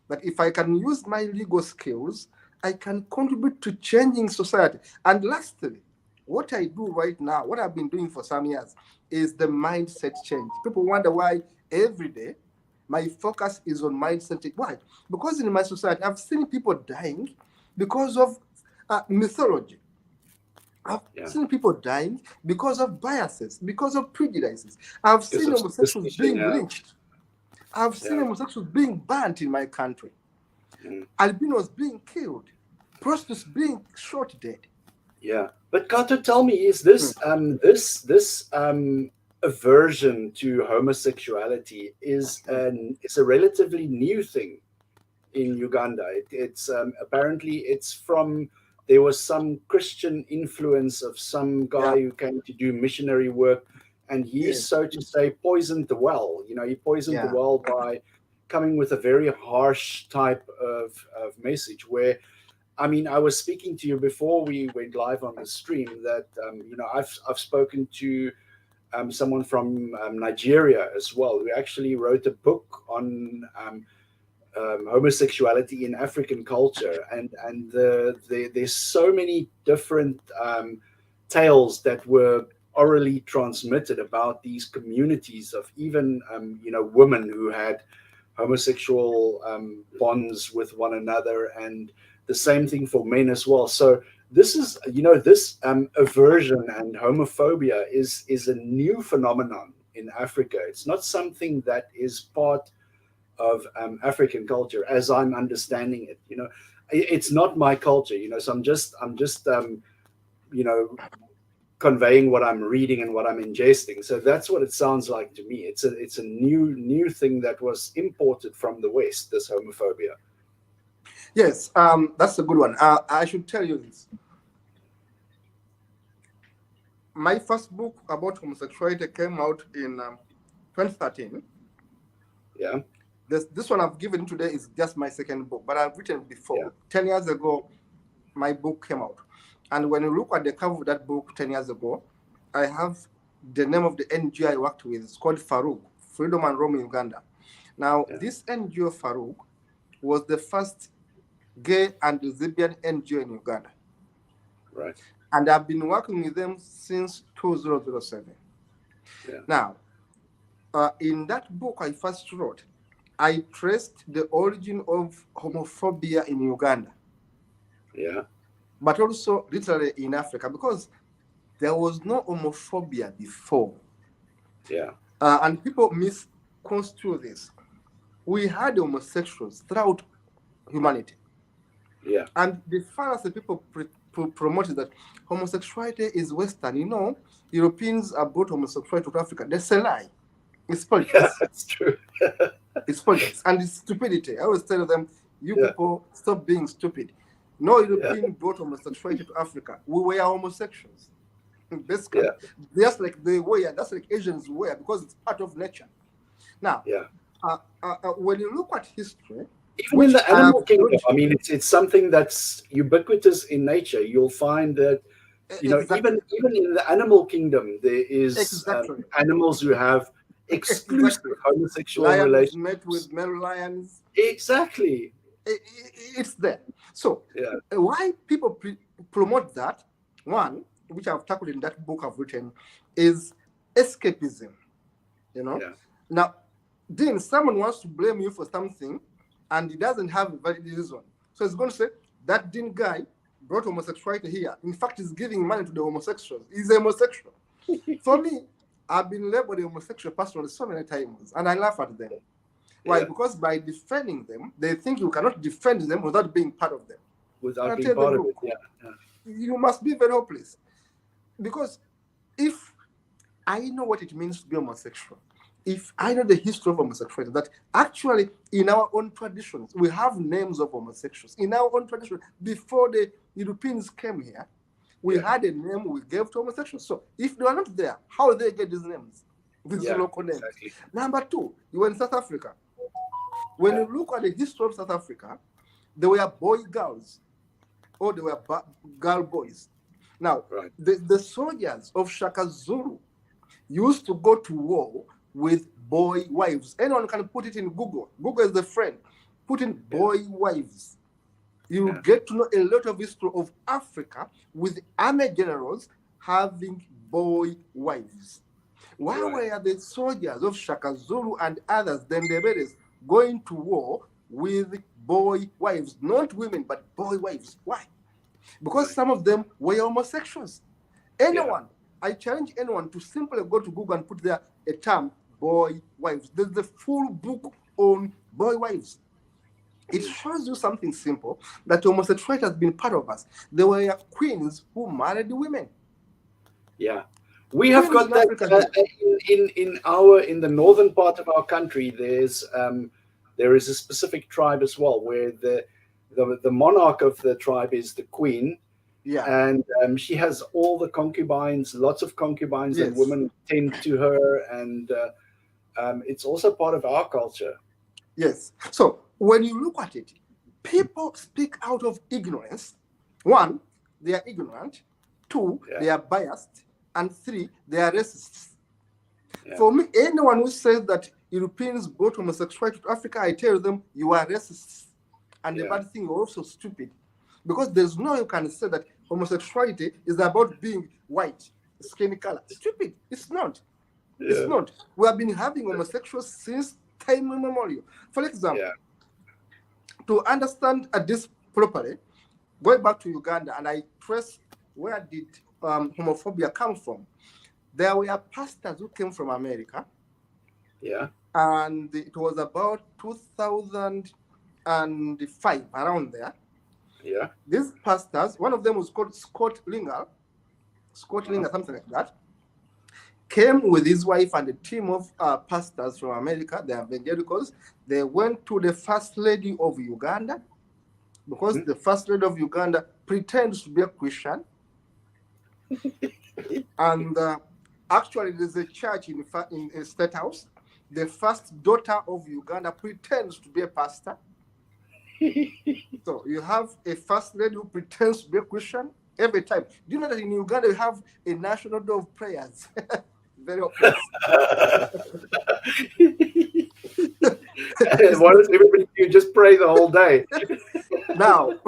Speaker 2: That if I can use my legal skills, I can contribute to changing society. And lastly, what I do right now, what I've been doing for some years, is the mindset change. People wonder why every day my focus is on mindset change. Why? Because in my society, I've seen people dying because of mythology. I've seen people dying because of biases, because of prejudices. I've seen homosexuals being lynched. I've seen homosexuals being banned in my country. Albinos being killed. Prostitutes being shot dead.
Speaker 1: Yeah. But Kato, tell me, is this this aversion to homosexuality is a relatively new thing in Uganda? It's apparently it's from, there was some Christian influence of some guy who came to do missionary work, and he, so to say, poisoned the well. You know, he poisoned the well by coming with a very harsh type of message where, I mean, I was speaking to you before we went live on the stream that, you know, I've spoken to someone from Nigeria as well, who actually wrote a book on homosexuality in African culture, and there's so many different tales that were orally transmitted about these communities of even you know, women who had homosexual bonds with one another, and the same thing for men as well. So this is, you know, this aversion and homophobia is a new phenomenon in Africa. It's not something that is part of African culture, as I'm understanding it. You know, it's not my culture. You know, so I'm just you know, conveying what I'm reading and what I'm ingesting. So that's what it sounds like to me. It's a new thing that was imported from the West, this homophobia.
Speaker 2: Yes, that's a good one. I should tell you this. My first book about homosexuality came out in 2013.
Speaker 1: Yeah.
Speaker 2: This one I've given today is just my second book, but I've written before. 10 years ago, my book came out. And when you look at the cover of that book 10 years ago, I have the name of the NGO I worked with. It's called Farouk, Freedom and Rome in Uganda. Now, this NGO, Farouk, was the first gay and lesbian NGO in Uganda.
Speaker 1: Right.
Speaker 2: And I've been working with them since 2007. Yeah. Now, in that book I first wrote, I traced the origin of homophobia in Uganda.
Speaker 1: Yeah.
Speaker 2: but also literally in Africa, because there was no homophobia before.
Speaker 1: Yeah.
Speaker 2: And people misconstrue this. We had homosexuals throughout humanity.
Speaker 1: Yeah.
Speaker 2: And the fallacy people promoted that homosexuality is Western. You know, Europeans have brought homosexuality to Africa. That's a lie. It's politics.
Speaker 1: Yeah, that's true.
Speaker 2: It's politics and it's stupidity. I always tell them, you
Speaker 1: Yeah.
Speaker 2: people, stop being stupid. No European brought homosexuality to Africa. We were homosexuals. Basically, that's like they were. That's like Asians were, because it's part of nature. Now, when you look at history,
Speaker 1: even in the animal kingdom, I mean, it's something that's ubiquitous in nature. You'll find that, you know, even in the animal kingdom, there is animals who have exclusive homosexual relations.
Speaker 2: Met with male lions.
Speaker 1: Exactly.
Speaker 2: It's there. So why people promote that, one, which I've tackled in that book I've written, is escapism. You know? Now, then someone wants to blame you for something and he doesn't have a valid reason. So he's going to say, that Dean guy brought homosexuality here. In fact, he's giving money to the homosexuals. He's a homosexual. For me, I've been labeled a homosexual personally so many times, and I laugh at them. Why? Because by defending them, they think you cannot defend them without being part of them.
Speaker 1: Without being part of it,
Speaker 2: You must be very hopeless. Because if I know what it means to be homosexual, if I know the history of homosexuality, that actually in our own traditions, we have names of homosexuals. In our own tradition, before the Europeans came here, we had a name we gave to homosexuals. So if they are not there, how do they get these names? These local names. Exactly. Number two, you were in South Africa. When you look at the history of South Africa, there were boy girls, or they were girl boys. Now, the soldiers of Shaka Zulu used to go to war with boy wives. Anyone can put it in Google. Google is the friend. Put in boy wives. You get to know a lot of history of Africa with army generals having boy wives. Why were the soldiers of Shaka Zulu and others, the Ndebeles, going to war with boy wives? Not women, but boy wives. Why? Because some of them were homosexuals. Anyone, I challenge anyone to simply go to Google and put there a term, boy wives. There's the full book on boy wives. It shows you something simple, that homosexuality has been part of us. There were queens who married women.
Speaker 1: Yeah. We have got that in the northern part of our country. There is a specific tribe as well, where the monarch of the tribe is the queen. Yeah. And she has all the concubines, lots of concubines, and women tend to her, and it's also part of our culture.
Speaker 2: Yes. So when you look at it, people speak out of ignorance. One, they are ignorant. Two, they are biased. And three, they are racists. For me, anyone who says that Europeans brought homosexuality to Africa, I tell them you are racists. And the bad thing, you're also stupid. Because there's no way you can say that homosexuality is about being white, skin color. Stupid. It's not. It's not. We have been having homosexuals since time immemorial. For example, to understand this properly, going back to Uganda, and I trace where did homophobia come from. There were pastors who came from America.
Speaker 1: Yeah.
Speaker 2: And it was about 2005, around there.
Speaker 1: Yeah.
Speaker 2: These pastors, one of them was called Scott Linger, something like that, came with his wife and a team of pastors from America, the evangelicals. They went to the First Lady of Uganda, because the First Lady of Uganda pretends to be a Christian. And actually, there's a church in a state house. The first daughter of Uganda pretends to be a pastor. So you have a first lady who pretends to be a Christian every time. Do you know that in Uganda you have a national day of prayers? Very obvious.
Speaker 1: Why does everybody just pray the whole day?
Speaker 2: Now,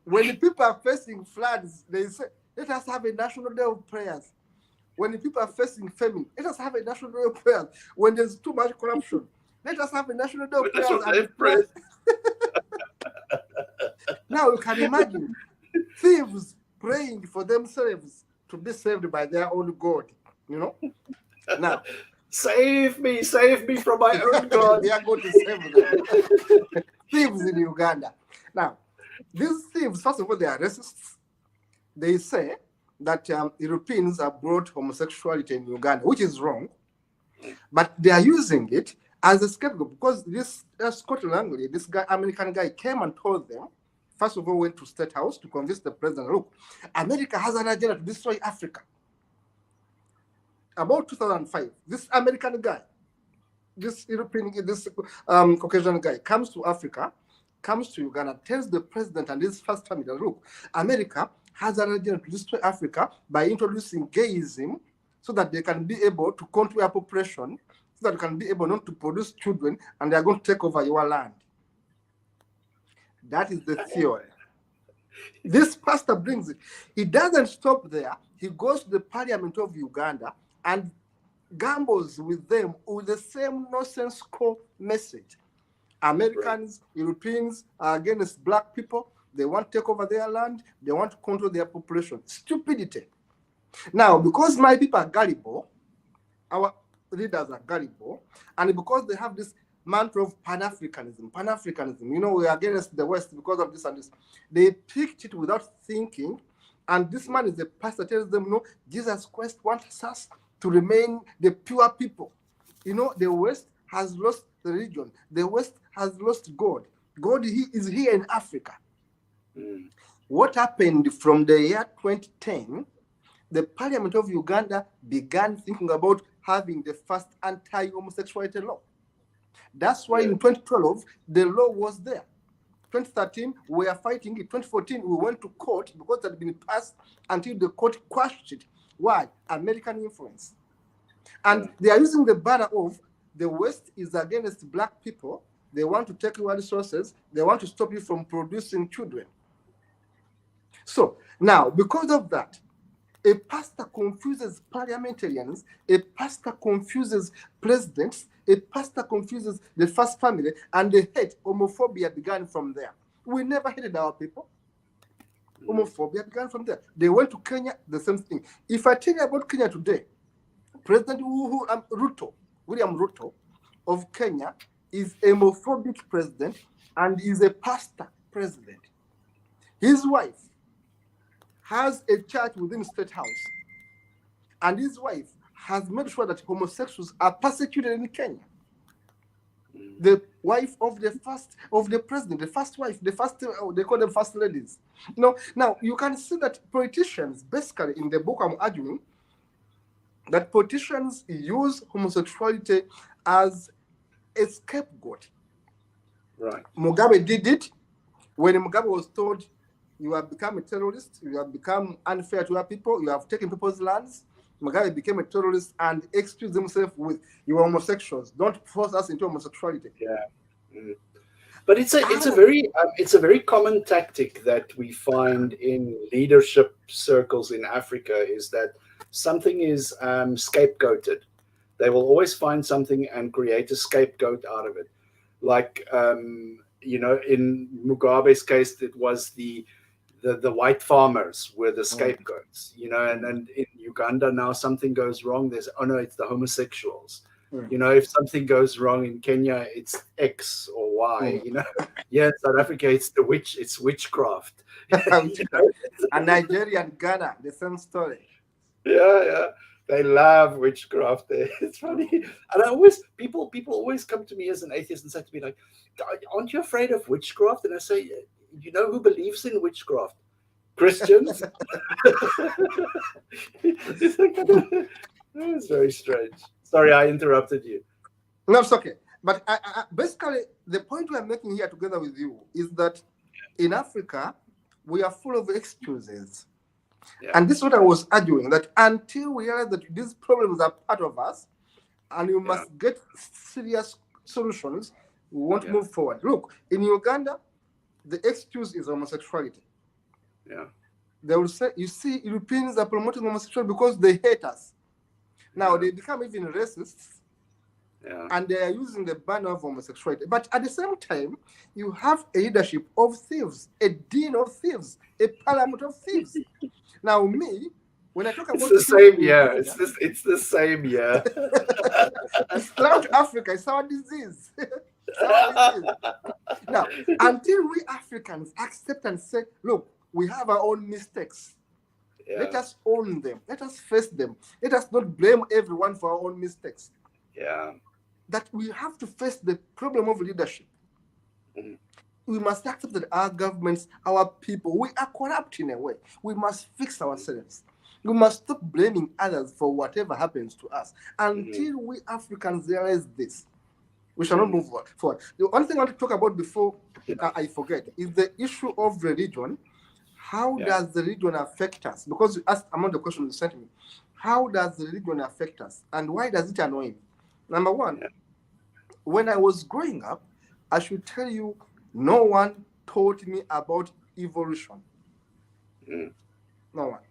Speaker 2: when the people are facing floods, they say, let us have a national day of prayers. When the people are facing famine, let us have a national day of prayers. When there's too much corruption, let us have a national day of prayers. Now you can imagine thieves praying for themselves to be saved by their own God. Now,
Speaker 1: save me from my own God.
Speaker 2: They are going to save them. Thieves in Uganda. Now, these thieves, first of all, they are racists. They say that Europeans have brought homosexuality in Uganda, which is wrong, but they are using it as a scapegoat because this Scott Langley, this guy, American guy, came and told them, first of all, went to State House to convince the president, look, America has an agenda to destroy Africa. About 2005, this American guy, this European, this Caucasian guy comes to Africa, comes to Uganda, tells the president and his first family, look, America has an agenda to destroy Africa by introducing gayism so that they can be able to control their population, so that they can be able not to produce children, and they are going to take over your land. That is the theory. This pastor brings it. He doesn't stop there. He goes to the parliament of Uganda and gambles with them with the same nonsensical message. Americans, Europeans are against black people. They want to take over their land. They want to control their population. Stupidity. Now, because my people are gullible, our leaders are gullible, and because they have this mantra of Pan-Africanism, we are against the West because of this and this. They picked it without thinking, and this man is the pastor tells them, no, Jesus Christ wants us to remain the pure people. The West has lost the religion. The West has lost God. God is here in Africa. What happened from the year 2010, the Parliament of Uganda began thinking about having the first anti-homosexuality law. That's why in 2012, the law was there. 2013, we are fighting it. 2014, we went to court because it had been passed until the court quashed it. Why? American influence. And they are using the banner of the West is against black people. They want to take your resources. They want to stop you from producing children. So now, because of that, a pastor confuses parliamentarians, a pastor confuses presidents, a pastor confuses the first family, and the hate, homophobia began from there. We never hated our people. Homophobia began from there. They went to Kenya, the same thing. If I tell you about Kenya today, President William Ruto of Kenya is a homophobic president and is a pastor president. His wife has a church within the State House, and his wife has made sure that homosexuals are persecuted in Kenya. The wife of the president, the first wife, they call them first ladies. Now you can see that politicians, basically in the book I'm arguing, that politicians use homosexuality as a scapegoat.
Speaker 1: Right.
Speaker 2: Mugabe did it when Mugabe was told, you have become a terrorist, you have become unfair to our people, you have taken people's lands. Mugabe became a terrorist and excused himself with, you are homosexuals, don't force us into homosexuality.
Speaker 1: Yeah. But it's a very common tactic that we find in leadership circles in Africa, is that something is scapegoated. They will always find something and create a scapegoat out of it. Like in Mugabe's case, it was the white farmers were the scapegoats, and in Uganda now something goes wrong, it's the homosexuals. If something goes wrong in Kenya, it's X or Y, in South Africa, it's witchcraft.
Speaker 2: And Nigeria and Ghana, the same story.
Speaker 1: Yeah. They love witchcraft. It's funny. And people always come to me as an atheist and say to me, like, aren't you afraid of witchcraft? And I say, you know who believes in witchcraft? Christians. It's very strange. Sorry, I interrupted you.
Speaker 2: No, it's okay. But basically, the point we are making here together with you is that in Africa, we are full of excuses. Yeah. And this is what I was arguing, that until we realize that these problems are part of us and we must get serious solutions, we won't move forward. Look, in Uganda, the excuse is homosexuality.
Speaker 1: Yeah.
Speaker 2: They will say, you see, Europeans are promoting homosexuality because they hate us. Now, they become even racists
Speaker 1: Yeah.
Speaker 2: And they are using the banner of homosexuality. But at the same time, you have a leadership of thieves, a dean of thieves, a parliament of thieves. Now, me, when I talk about
Speaker 1: It's the same year.
Speaker 2: Uganda,
Speaker 1: It's the same year.
Speaker 2: South Africa is our disease. It's our disease. Now, until we Africans accept and say, look, we have our own mistakes.
Speaker 1: Yeah.
Speaker 2: Let us own them. Let us face them. Let us not blame everyone for our own mistakes.
Speaker 1: Yeah.
Speaker 2: That we have to face the problem of leadership.
Speaker 1: Mhm.
Speaker 2: We must accept that our governments, our people, we are corrupt in a way. We must fix ourselves. We must stop blaming others for whatever happens to us. Until we Africans realize this, we shall not move forward. The only thing I want to talk about before I forget is the issue of religion. How does the religion affect us? Because you asked among the questions you sent me, how does the religion affect us? And why does it annoy me? Number one, when I was growing up, I should tell you, no one taught me about evolution. No one.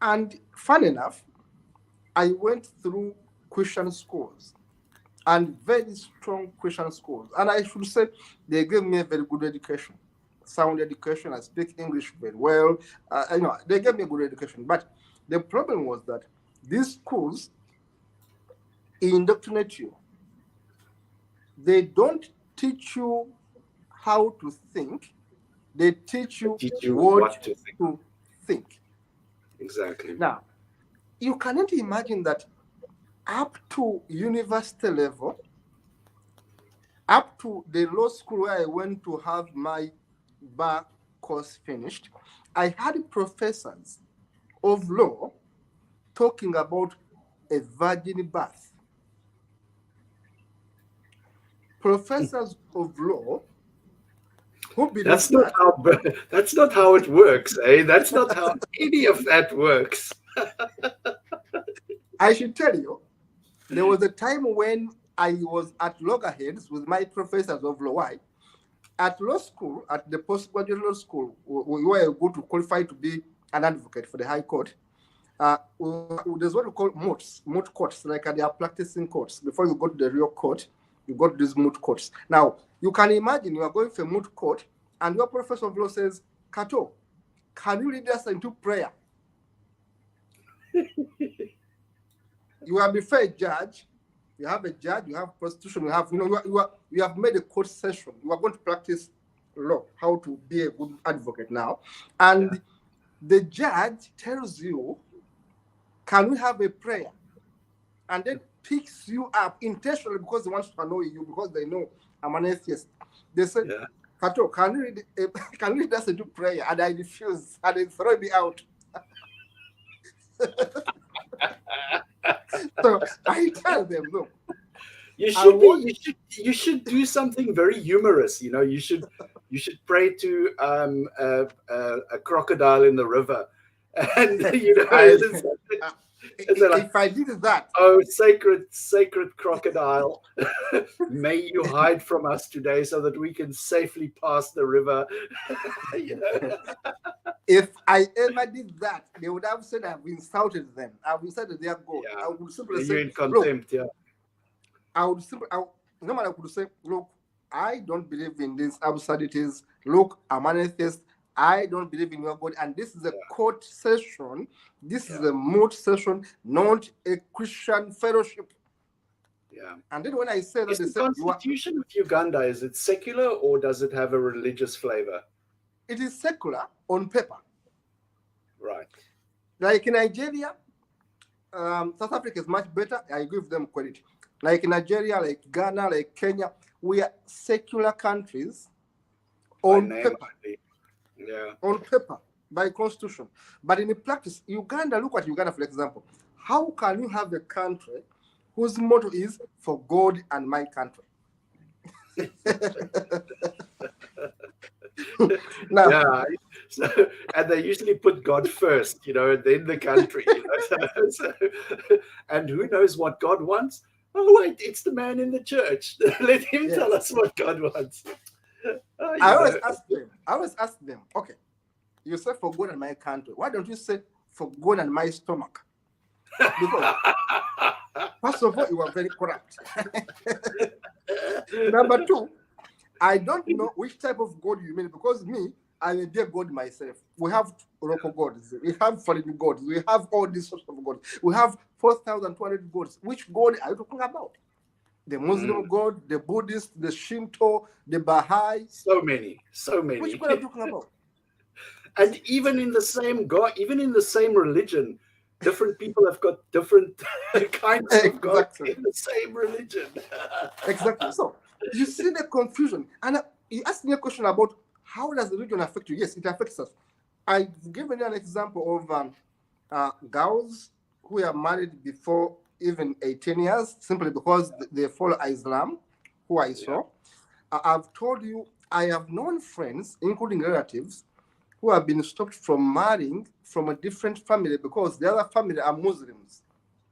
Speaker 2: And fun enough, I went through Christian schools, and very strong Christian schools. And I should say they gave me a very good education, sound education. I speak English very well. They gave me a good education. But the problem was that these schools indoctrinate you. They don't teach you how to think. They teach you what to think.
Speaker 1: Exactly.
Speaker 2: Now, you cannot imagine that up to university level, up to the law school where I went to have my bar course finished, I had professors of law talking about a virgin birth. Professors of law who believe
Speaker 1: that's not how it works, eh? That's not how any of that works.
Speaker 2: I should tell you, there was a time when I was at loggerheads with my professors of law. Why? At law school, at the postgraduate law school, we were good to qualify to be an advocate for the High Court. There's what we call moot courts, like they are practicing courts. Before you go to the real court, you go to these moot courts. Now, you can imagine you are going for a moot court, and your professor of law says, Kato, can you lead us into prayer? You are before a judge. You have a judge, you have prostitution, you have made a court session. You are going to practice law, how to be a good advocate now. And the judge tells you, can we have a prayer? And then picks you up intentionally because they want to annoy you, because they know I'm an atheist. They say, Kato, can you lead us into prayer? And I refuse, and they throw me out. So I tell them, look,
Speaker 1: you should do something very humorous. You should pray to a crocodile in the river, and
Speaker 2: if I did that,
Speaker 1: oh, sacred crocodile, may you hide from us today so that we can safely pass the river.
Speaker 2: If I ever did that, they would have said I've insulted them. I've insulted their God.
Speaker 1: Yeah.
Speaker 2: I would simply say,
Speaker 1: you're in contempt.
Speaker 2: Look, normally I could say, look, I don't believe in these absurdities. Look, I'm an atheist. I don't believe in your God. And this is a court session. This is a moot session, not a Christian fellowship.
Speaker 1: Yeah.
Speaker 2: And then when I say that,
Speaker 1: the Constitution of Uganda, is it secular or does it have a religious flavor?
Speaker 2: It is secular on paper.
Speaker 1: Right.
Speaker 2: Like in Nigeria, South Africa is much better. I give them credit. Like in Nigeria, like Ghana, like Kenya, we are secular countries on paper.
Speaker 1: Yeah.
Speaker 2: On paper, by constitution. But in practice, Uganda, look at Uganda, for example. How can you have a country whose motto is for God and my country? Now,
Speaker 1: yeah, and they usually put God first, and then the country. And who knows what God wants? Oh wait, it's the man in the church. Let him tell us what God wants.
Speaker 2: I always ask them, okay, you say for God and my country. Why don't you say for God and my stomach? Because First of all, you are very corrupt. Number two, I don't know which type of God you mean, because me, I'm a dear God myself. We have local gods, we have foreign gods, we have all these sorts of gods. We have 4,200 gods. Which God are you talking about? The Muslim God, the Buddhist, the Shinto, the Baha'i.
Speaker 1: So many.
Speaker 2: Which God are you talking about?
Speaker 1: And even in the same God, even in the same religion, different people have got different kinds of gods in the same religion.
Speaker 2: Exactly. So you see the confusion. And you asked me a question about how does religion affect you? Yes, it affects us. I've given you an example of girls who are married before even 18 years, simply because they follow Islam, who I saw. I've told you, I have known friends, including relatives, who have been stopped from marrying from a different family because the other family are Muslims.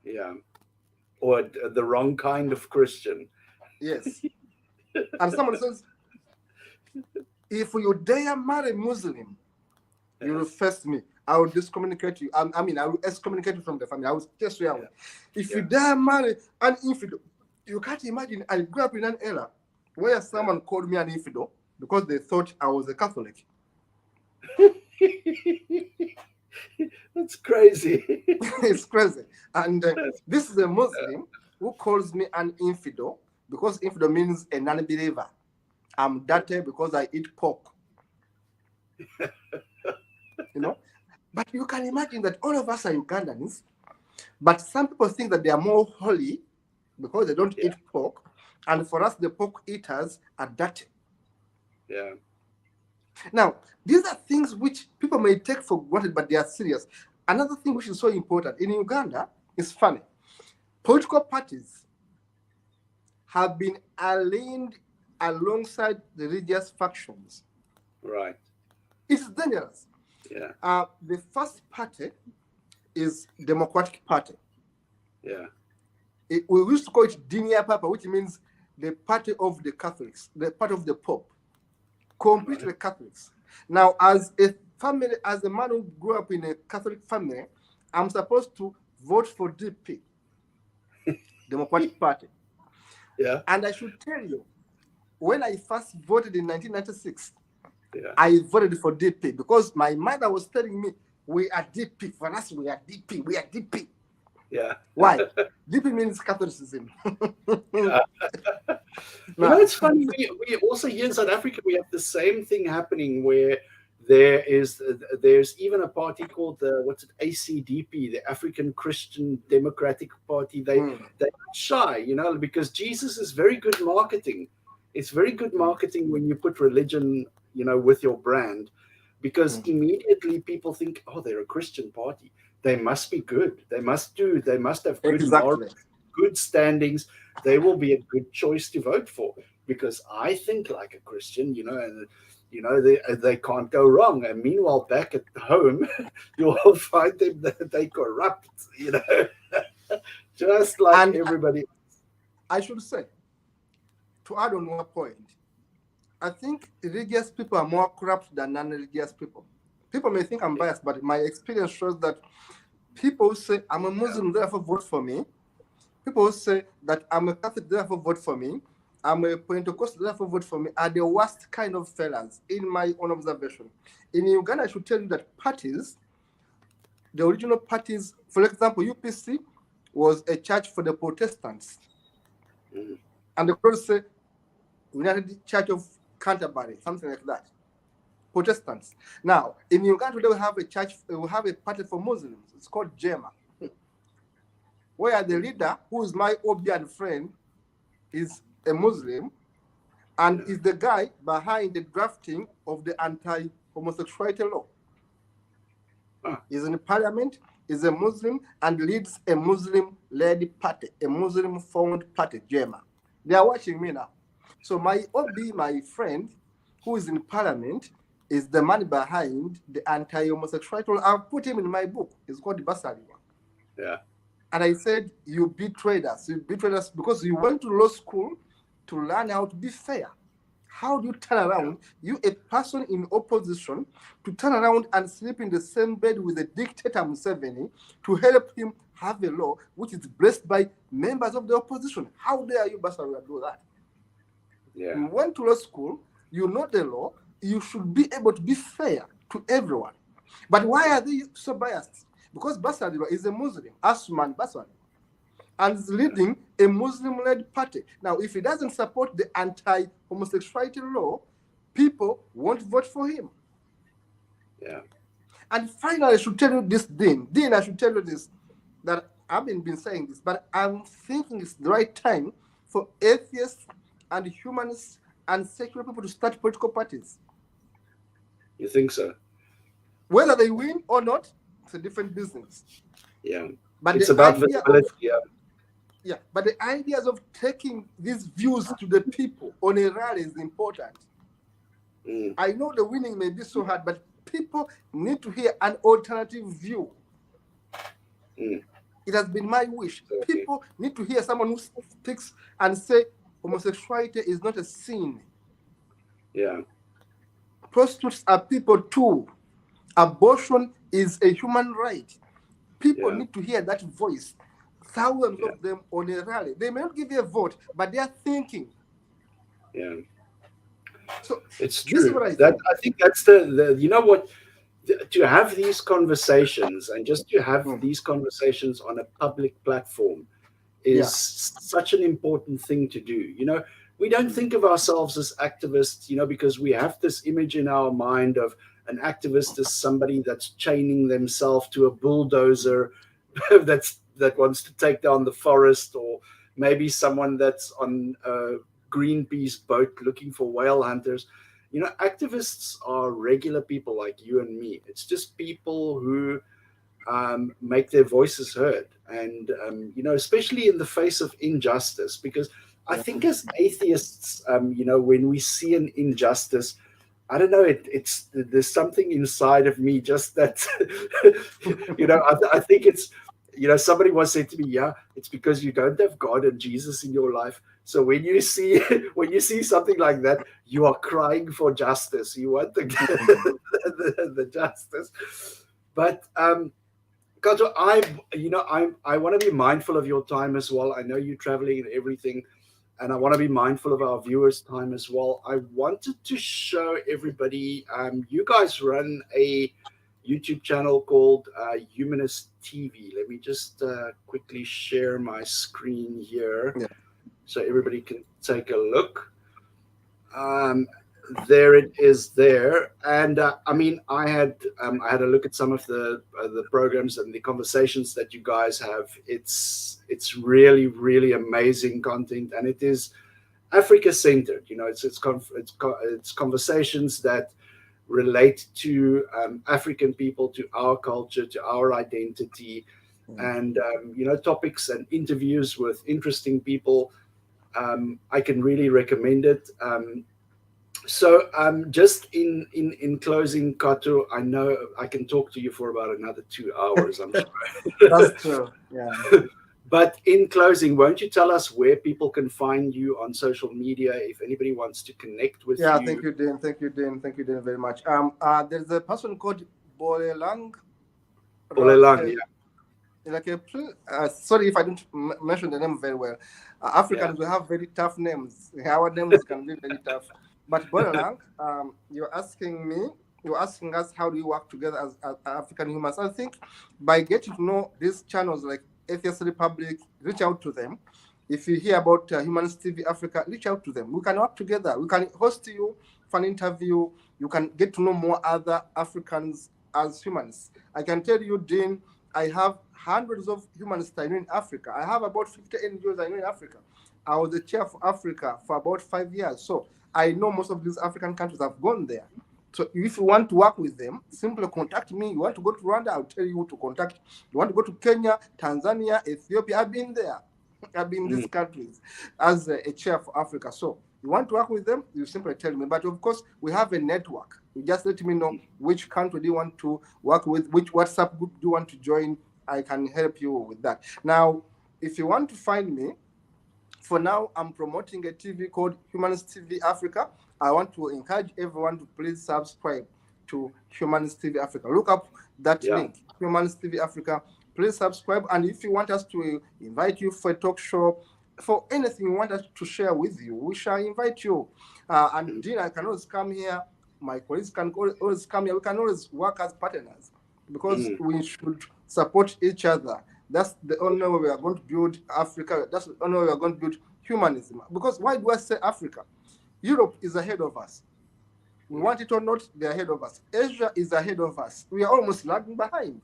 Speaker 1: Yeah. Or the wrong kind of Christian.
Speaker 2: Yes. And someone says, if you dare marry Muslim, you will face me. I will discommunicate you. I mean, I will excommunicate you from the family. I will chase you out. If you dare marry an infidel, you can't imagine. I grew up in an era where someone called me an infidel because they thought I was a Catholic.
Speaker 1: That's crazy.
Speaker 2: It's crazy. And this is a Muslim who calls me an infidel because infidel means a non-believer. I'm dirty because I eat pork. You know? But you can imagine that all of us are Ugandans, but some people think that they are more holy because they don't eat pork. And for us, the pork eaters are dirty.
Speaker 1: Yeah.
Speaker 2: Now, these are things which people may take for granted, but they are serious. Another thing which is so important in Uganda is funny. Political parties have been aligned alongside the religious factions.
Speaker 1: Right.
Speaker 2: It's dangerous.
Speaker 1: Yeah.
Speaker 2: The first party is Democratic Party.
Speaker 1: Yeah.
Speaker 2: We used to call it Dinia Papa, which means the party of the Catholics, the party of the Pope. Completely Catholics. Now, as a family, as a man who grew up in a Catholic family, I'm supposed to vote for DP, Democratic Party.
Speaker 1: Yeah.
Speaker 2: And I should tell you, when I first voted in 1996, I voted for DP because my mother was telling me, we are DP. For us, we are DP. We are DP.
Speaker 1: Yeah.
Speaker 2: Why? DP means Catholicism.
Speaker 1: You know, it's funny. We also here in South Africa, we have the same thing happening where there's even a party called the ACDP, the African Christian Democratic Party. They're shy, you know, because Jesus is very good marketing. It's very good marketing when you put religion, you know, with your brand, because immediately people think, oh, they're a Christian party. They must be good. They must have good morals, good standings. They will be a good choice to vote for because I think like a Christian, you know, and you know they can't go wrong. And meanwhile, back at home, you'll find them that they corrupt, you know, just like everybody.
Speaker 2: I should say, to add on one point, I think religious people are more corrupt than non-religious people. People may think I'm biased, but my experience shows that people say, I'm a Muslim, therefore vote for me. People say that I'm a Catholic, therefore vote for me. I'm a Pentecostal, therefore vote for me, are the worst kind of fellas, in my own observation. In Uganda, I should tell you that parties, the original parties, for example, UPC was a church for the Protestants. And the cross say United Church of Canterbury, something like that. Protestants. Now, in Uganda, we have a church, we have a party for Muslims. It's called JEMA, where the leader, who is my Obian friend, is a Muslim and is the guy behind the drafting of the Anti Homosexuality Law. He's in the parliament, is a Muslim, and leads a Muslim-led party, a Muslim-formed party, JEMA. They are watching me now. So my OB, my friend, who is in parliament, is the man behind the anti-homosexuality law. I've put him in my book. It's called Basari.
Speaker 1: Yeah.
Speaker 2: And I said, you betrayed us. You betrayed us because you went to law school to learn how to be fair. How do you turn around, you a person in opposition, to turn around and sleep in the same bed with the dictator Museveni to help him have a law which is blessed by members of the opposition. How dare you, Basaria, do that?
Speaker 1: Yeah.
Speaker 2: You went to law school, you know the law, you should be able to be fair to everyone. But why are they so biased? Because Basaria is a Muslim, Asman Basaria, and is leading a Muslim-led party. Now, if he doesn't support the anti-homosexuality law, people won't vote for him.
Speaker 1: Yeah.
Speaker 2: And finally, I should tell you this, Dean, I should tell you this, that I've been saying this, but I'm thinking it's the right time for atheists and humanists and secular people to start political parties.
Speaker 1: You think so?
Speaker 2: Whether they win or not, it's a different business.
Speaker 1: Yeah.
Speaker 2: But
Speaker 1: it's about visibility.
Speaker 2: But the ideas of taking these views to the people on a rally is important. I know the winning may be so hard, but people need to hear an alternative view. It has been my wish. People need to hear someone who speaks and say homosexuality is not a sin.
Speaker 1: Yeah.
Speaker 2: Prostitutes are people too. Abortion is a human right. People need to hear that voice. Thousands of them on a rally. They may not give you a vote, but they are thinking.
Speaker 1: Yeah.
Speaker 2: So
Speaker 1: it's true. I think that's the you know what, to have these conversations and just to have these conversations on a public platform is such an important thing to do. You know, we don't think of ourselves as activists, you know, because we have this image in our mind of an activist as somebody that's chaining themselves to a bulldozer that wants to take down the forest, or maybe someone that's on a Greenpeace boat looking for whale hunters. You know, activists are regular people like you and me. It's just people who make their voices heard, and you know, especially in the face of injustice. Because I think as atheists, you know, when we see an injustice, I don't know, there's something inside of me just that, you know, I think it's, you know, somebody once said to me, yeah, it's because you don't have God and Jesus in your life. So when you see something like that, you are crying for justice. You want the justice. But Kato, I want to be mindful of your time as well. I know you're traveling and everything, and I want to be mindful of our viewers' time as well. I wanted to show everybody, you guys run a YouTube channel called Humanist TV. Let me just quickly share my screen here so everybody can take a look. There it is there. And I mean, I had a look at some of the programs and the conversations that you guys have. It's really, really amazing content, and it is Africa centered. You know, it's conversations that relate to African people, to our culture, to our identity, and you know, topics and interviews with interesting people. I can really recommend it. So just in closing, Kato, I know I can talk to you for about another 2 hours, I'm sure.
Speaker 2: That's true. Yeah.
Speaker 1: But in closing, won't you tell us where people can find you on social media if anybody wants to connect with you?
Speaker 2: Yeah, thank you, Dean. Thank you, very much. There's a person called Bolelang.
Speaker 1: Bolelang, yeah.
Speaker 2: Like sorry if I didn't mention the name very well. Africans, we have very tough names. Our names can be very tough. But Bolelang, you're asking us how do we work together as African humans. I think by getting to know these channels like Atheist Republic, reach out to them. If you hear about Humanist TV Africa, reach out to them. We can work together. We can host you for an interview. You can get to know more other Africans as humanists. I can tell you, Dean, I have hundreds of humanists I know in Africa. I have about 50 NGOs I know in Africa. I was the chair of Africa for about 5 years. So I know most of these African countries. I've gone there. So if you want to work with them, simply contact me. You want to go to Rwanda, I'll tell you who to contact. You want to go to Kenya, Tanzania, Ethiopia, I've been there. I've been in these countries as a chair for Africa. So you want to work with them, you simply tell me. But of course, we have a network. You just let me know which country do you want to work with, which WhatsApp group do you want to join. I can help you with that. Now, if you want to find me, for now, I'm promoting a TV called Humanist TV Africa. I want to encourage everyone to please subscribe to Humanist TV Africa. Look up that link, Humanist TV Africa. please subscribe. And if you want us to invite you for a talk show, for anything you want us to share with you, we shall invite you. And Dean, I can always come here. My colleagues can always come here. We can always work as partners because we should support each other. That's the only way we are going to build Africa. That's the only way we are going to build humanism. Because why do I say Africa? Europe is ahead of us. We want it or not, they're ahead of us. Asia is ahead of us. We are almost lagging behind.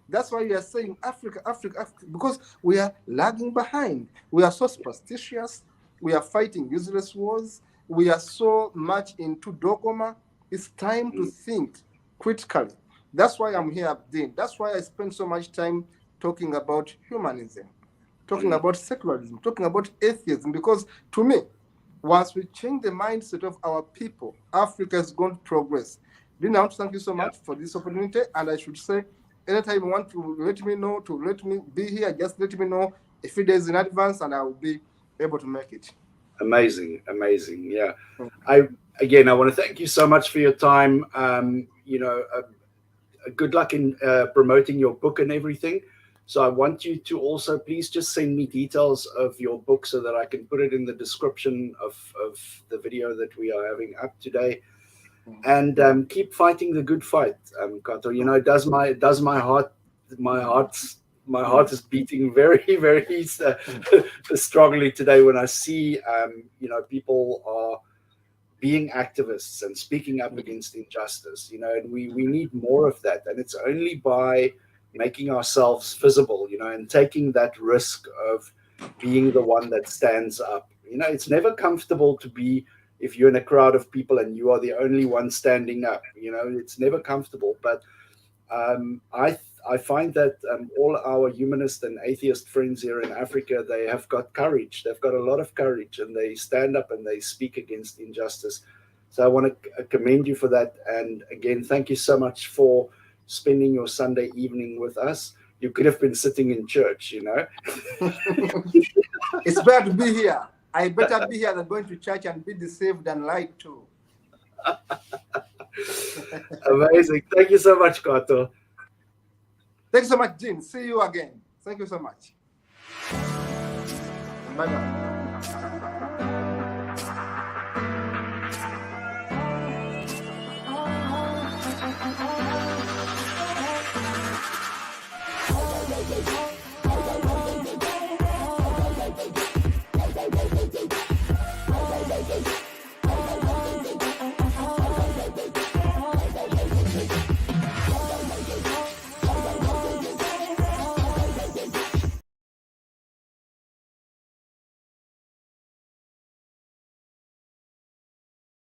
Speaker 2: That's why we are saying Africa, Africa, Africa, because we are lagging behind. We are so superstitious. We are fighting useless wars. We are so much into dogma. It's time to think critically. That's why I'm here, Dean. That's why I spend so much time talking about humanism, talking about secularism, talking about atheism, because to me, once we change the mindset of our people, Africa is going to progress. Dean, I want to thank you so much for this opportunity, and I should say, anytime you want to let me know, to let me be here, just let me know a few days in advance, and I will be able to make it.
Speaker 1: Amazing, amazing. Yeah. I want to thank you so much for your time. Good luck in promoting your book and everything. So I want you to also please just send me details of your book so that I can put it in the description of the video that we are having up today. And keep fighting the good fight, Kato. You know, it does my heart is beating very, very strongly today when I see people are being activists and speaking up against injustice. You know, and we need more of that. And it's only by making ourselves visible, and taking that risk of being the one that stands up. You know, it's never comfortable to be, if you're in a crowd of people and you are the only one standing up, it's never comfortable. But I find that all our humanist and atheist friends here in Africa, they have got courage. They've got a lot of courage, and they stand up and they speak against injustice. So I want to commend you for that. And again, thank you so much for spending your Sunday evening with us. You could have been sitting in church,
Speaker 2: It's better to be here. I better be here than going to church and be deceived and lied to.
Speaker 1: Amazing. Thank you so much, Kato.
Speaker 2: Thank you so much, Dean. See you again. Thank you so much. Bye-bye.